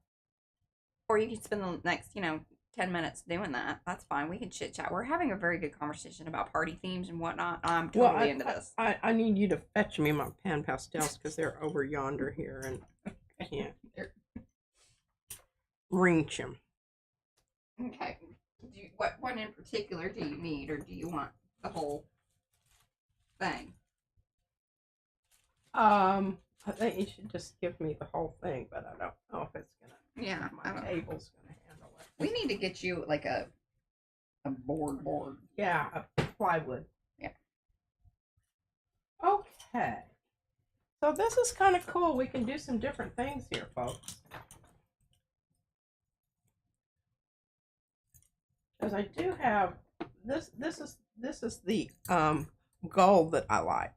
Or you can spend the next, 10 minutes doing that. That's fine. We can chit chat. We're having a very good conversation about party themes and whatnot. I'm totally into this. I need you to fetch me my pan pastels because they're over yonder here and I can't reach them. Okay. What one in particular do you need, or do you want the whole thing? I think you should just give me the whole thing, but I don't know if it's gonna. Yeah, my table's gonna handle it. We need to get you like a board. Yeah, a plywood. Yeah. Okay. So this is kind of cool. We can do some different things here, folks. Because I do have this. This is the gold that I like.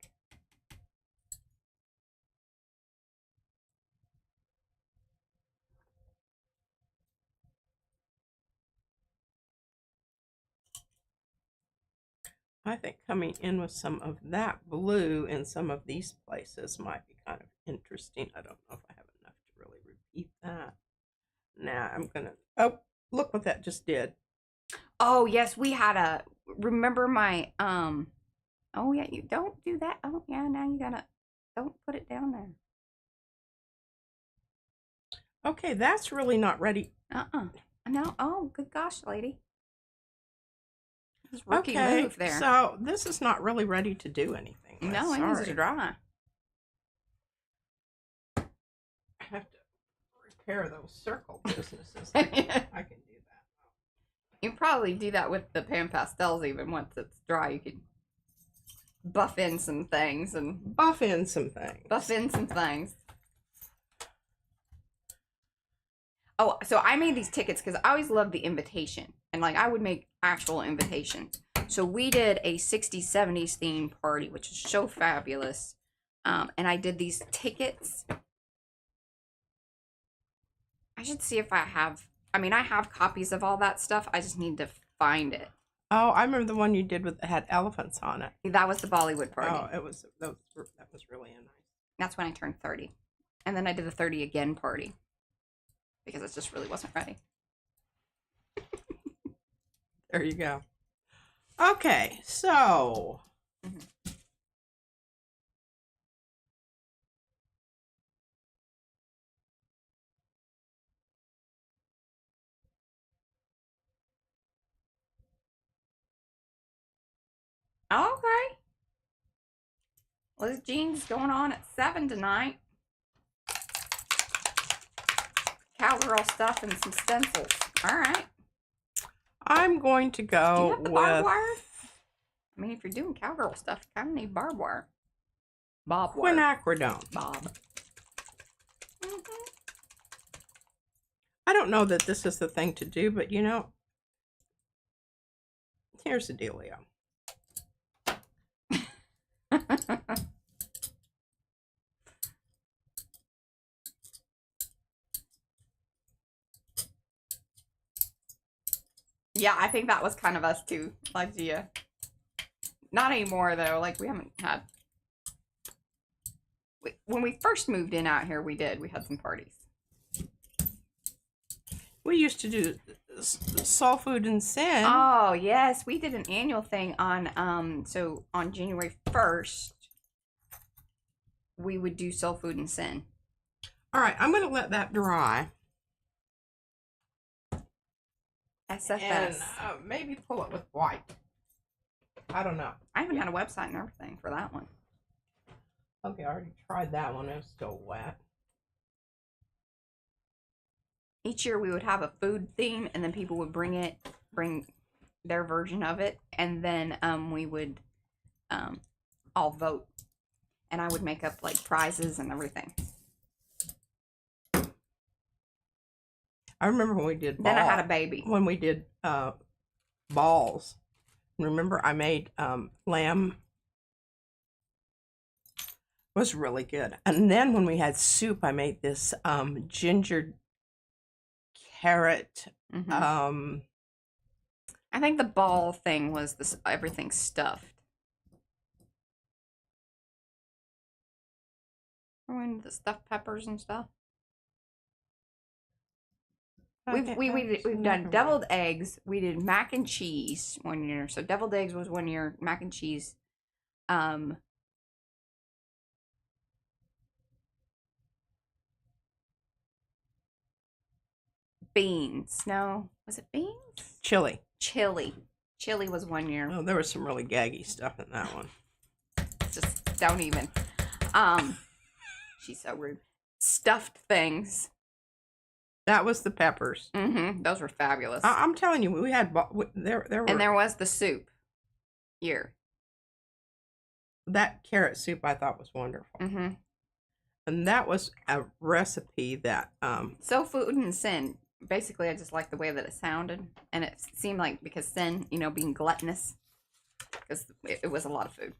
I think coming in with some of that blue in some of these places might be kind of interesting. I don't know if I have enough to really repeat that. Now I'm gonna. Oh, look what that just did. Oh yes, we had a. Remember my Oh yeah, you don't do that. Oh yeah, now you gotta. Don't put it down there. Okay, that's really not ready. No. Oh, good gosh, lady. Rookie Okay, move there. so this is not really ready to do anything. No, it needs to dry. I have to repair those circle businesses. I can do that. You probably do that with the pan pastels even once it's dry. You could buff in some things and buff in some things. Oh, so I made these tickets because I always loved the invitation. And like I would make actual invitations. So we did a 60s, 70s theme party, which is so fabulous. And I did these tickets. I should see if I have, I have copies of all that stuff. I just need to find it. Oh, I remember the one you did with had elephants on it. That was the Bollywood party. Oh, that was really nice. That's when I turned 30. And then I did the 30 again party. Because it just really wasn't ready. There you go. Okay, so. Okay. Liz Jean's going on at 7 tonight. Cowgirl stuff and some stencils. All right. I'm going to go Do you have the with. barbed wire? If you're doing cowgirl stuff, you kind of need barbed wire. Bob wire. Quinacridone. Bob. I don't know that this is the thing to do, but here's the dealio. Yeah, I think that was kind of us too, like Gia. Not anymore though. Like we haven't had. When we first moved in out here, we had some parties. We used to do soul food and sin. Oh yes, we did an annual thing on so on January 1st, we would do soul food and sin. All right, I'm going to let that dry. SFS. And maybe pull it with white. I don't know. I even had a website and everything for that one. Okay, I already tried that one. It was still wet. Each year we would have a food theme, and then people would bring their version of it, and then we would all vote, and I would make up like prizes and everything. I remember when we did Then I had a baby. When we did balls. Remember, I made lamb. It was really good. And then when we had soup, I made this ginger carrot. I think the ball thing was this everything stuffed. When the stuffed peppers and stuff. We've done deviled eggs. We did mac and cheese one year. So deviled eggs was one year. Mac and cheese. Beans. No, was it beans? Chili. Chili was one year. Oh, there was some really gaggy stuff in that one. Just don't even. She's so rude. Stuffed things. That was the peppers. Those were fabulous. I'm telling you, we had there were, and there was the soup year. That carrot soup I thought was wonderful. And that was a recipe that So food and sin. Basically, I just liked the way that it sounded, and it seemed like because sin, you know, being gluttonous, because it was a lot of food.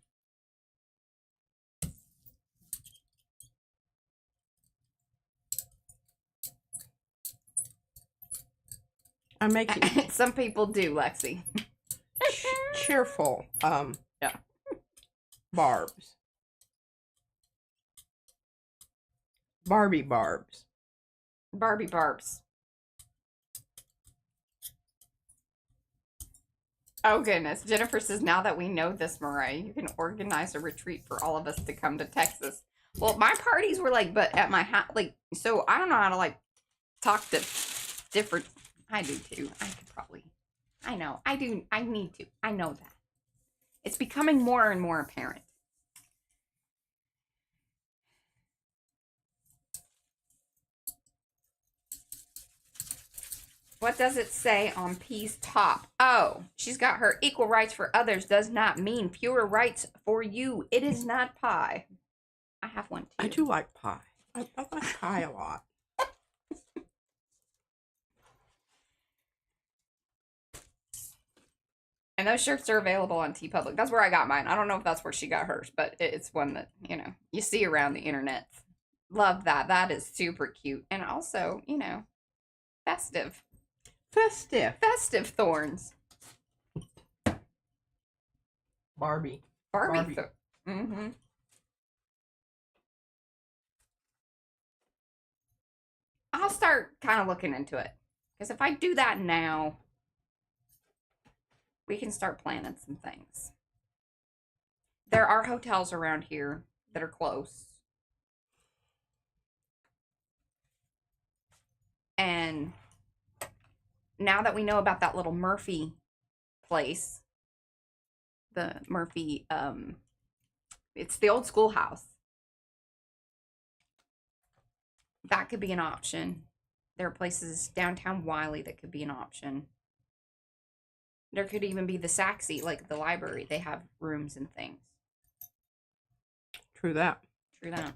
I'm making some people do, Lexi. cheerful yeah. Barbie barbs. Barbie barbs. Oh goodness. Jennifer says, now that we know this, Mariah, you can organize a retreat for all of us to come to Texas. Well, my parties were like, but at my house, like, so I don't know how to like talk to different. I do too. I could probably. I know. I do. I need to. I know that. It's becoming more and more apparent. What does it say on P's top? Oh, she's got her equal rights for others does not mean fewer rights for you. It is not pie. I have one too. I do like pie. I like pie a lot. And those shirts are available on TeePublic. That's where I got mine. I don't know if that's where she got hers, but it's one that, you know, you see around the internet. Love that. That is super cute. And also, you know, festive. Festive Thorns. Barbie. I'll start kind of looking into it. Because if I do that now, we can start planning some things. There are hotels around here that are close. And now that we know about that little Murphy place, the Murphy, it's the old schoolhouse. That could be an option. There are places downtown Wiley that could be an option. There could even be the Saxy, like the library. They have rooms and things. True that. True that.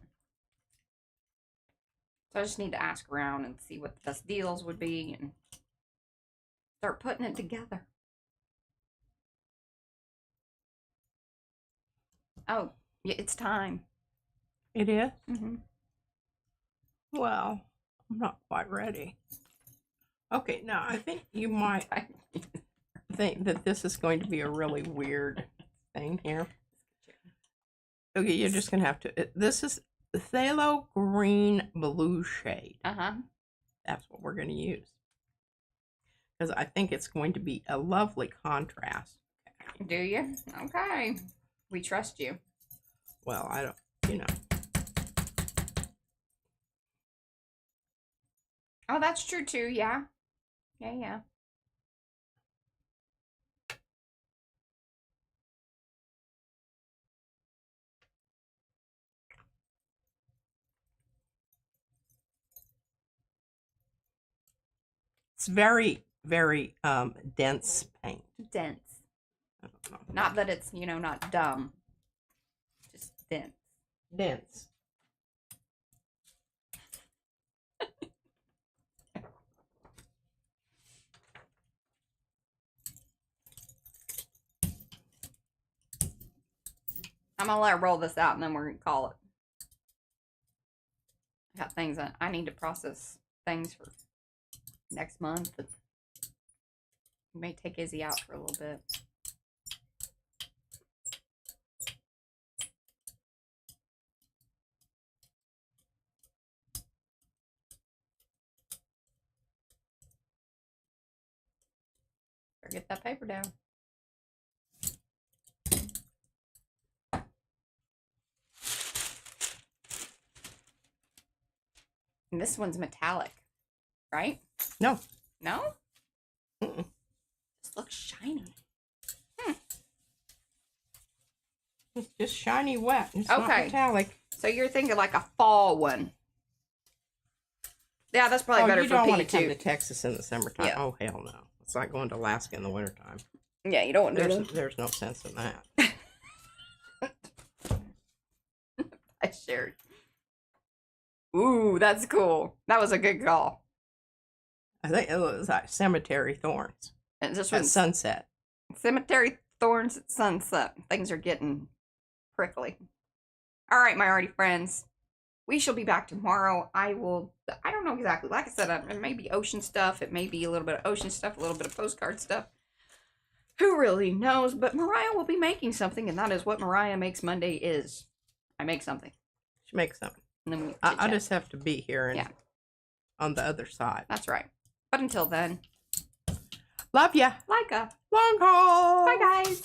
So I just need to ask around and see what the best deals would be and start putting it together. Oh, yeah, it's time. It is? Well, I'm not quite ready. Okay, now I think you might think that this is going to be a really weird thing here. Okay, you're just going to have to... This is phthalo green blue shade. That's what we're going to use. Because I think it's going to be a lovely contrast. Do you? Okay. We trust you. Well, I don't, you know. Oh, that's true too, yeah. Yeah. It's very, very dense paint. Dense. I don't know. Not that it's, you know, not dumb. Just dense. Dense. I'm gonna let her roll this out and then we're gonna call it. I got things that I need to process things for next month. We may take Izzy out for a little bit. Better get that paper down. And this one's metallic, right? No. No? Mm-mm. This looks shiny. It's just shiny wet. It's not Okay. metallic. So you're thinking like a fall one. Yeah, that's probably better you for don't P want to come too. to Texas in the summertime. Yeah. Oh, hell no. It's like going to Alaska in the wintertime. Yeah, you don't want to do that. There's no sense in that. I shared. Ooh, that's cool. That was a good call. I think it was like Cemetery Thorns And this at one's sunset. Cemetery Thorns at sunset. Things are getting prickly. All right, my arty friends. We shall be back tomorrow. I don't know exactly. Like I said, it may be ocean stuff. It may be a little bit of ocean stuff, a little bit of postcard stuff. Who really knows? But Mariah will be making something, and that is what Mariah Makes Monday is. I make something. She makes something. And then we I chit-chat. just have to be here and on the other side. That's right. But until then, Love ya. like a Long haul. bye, guys.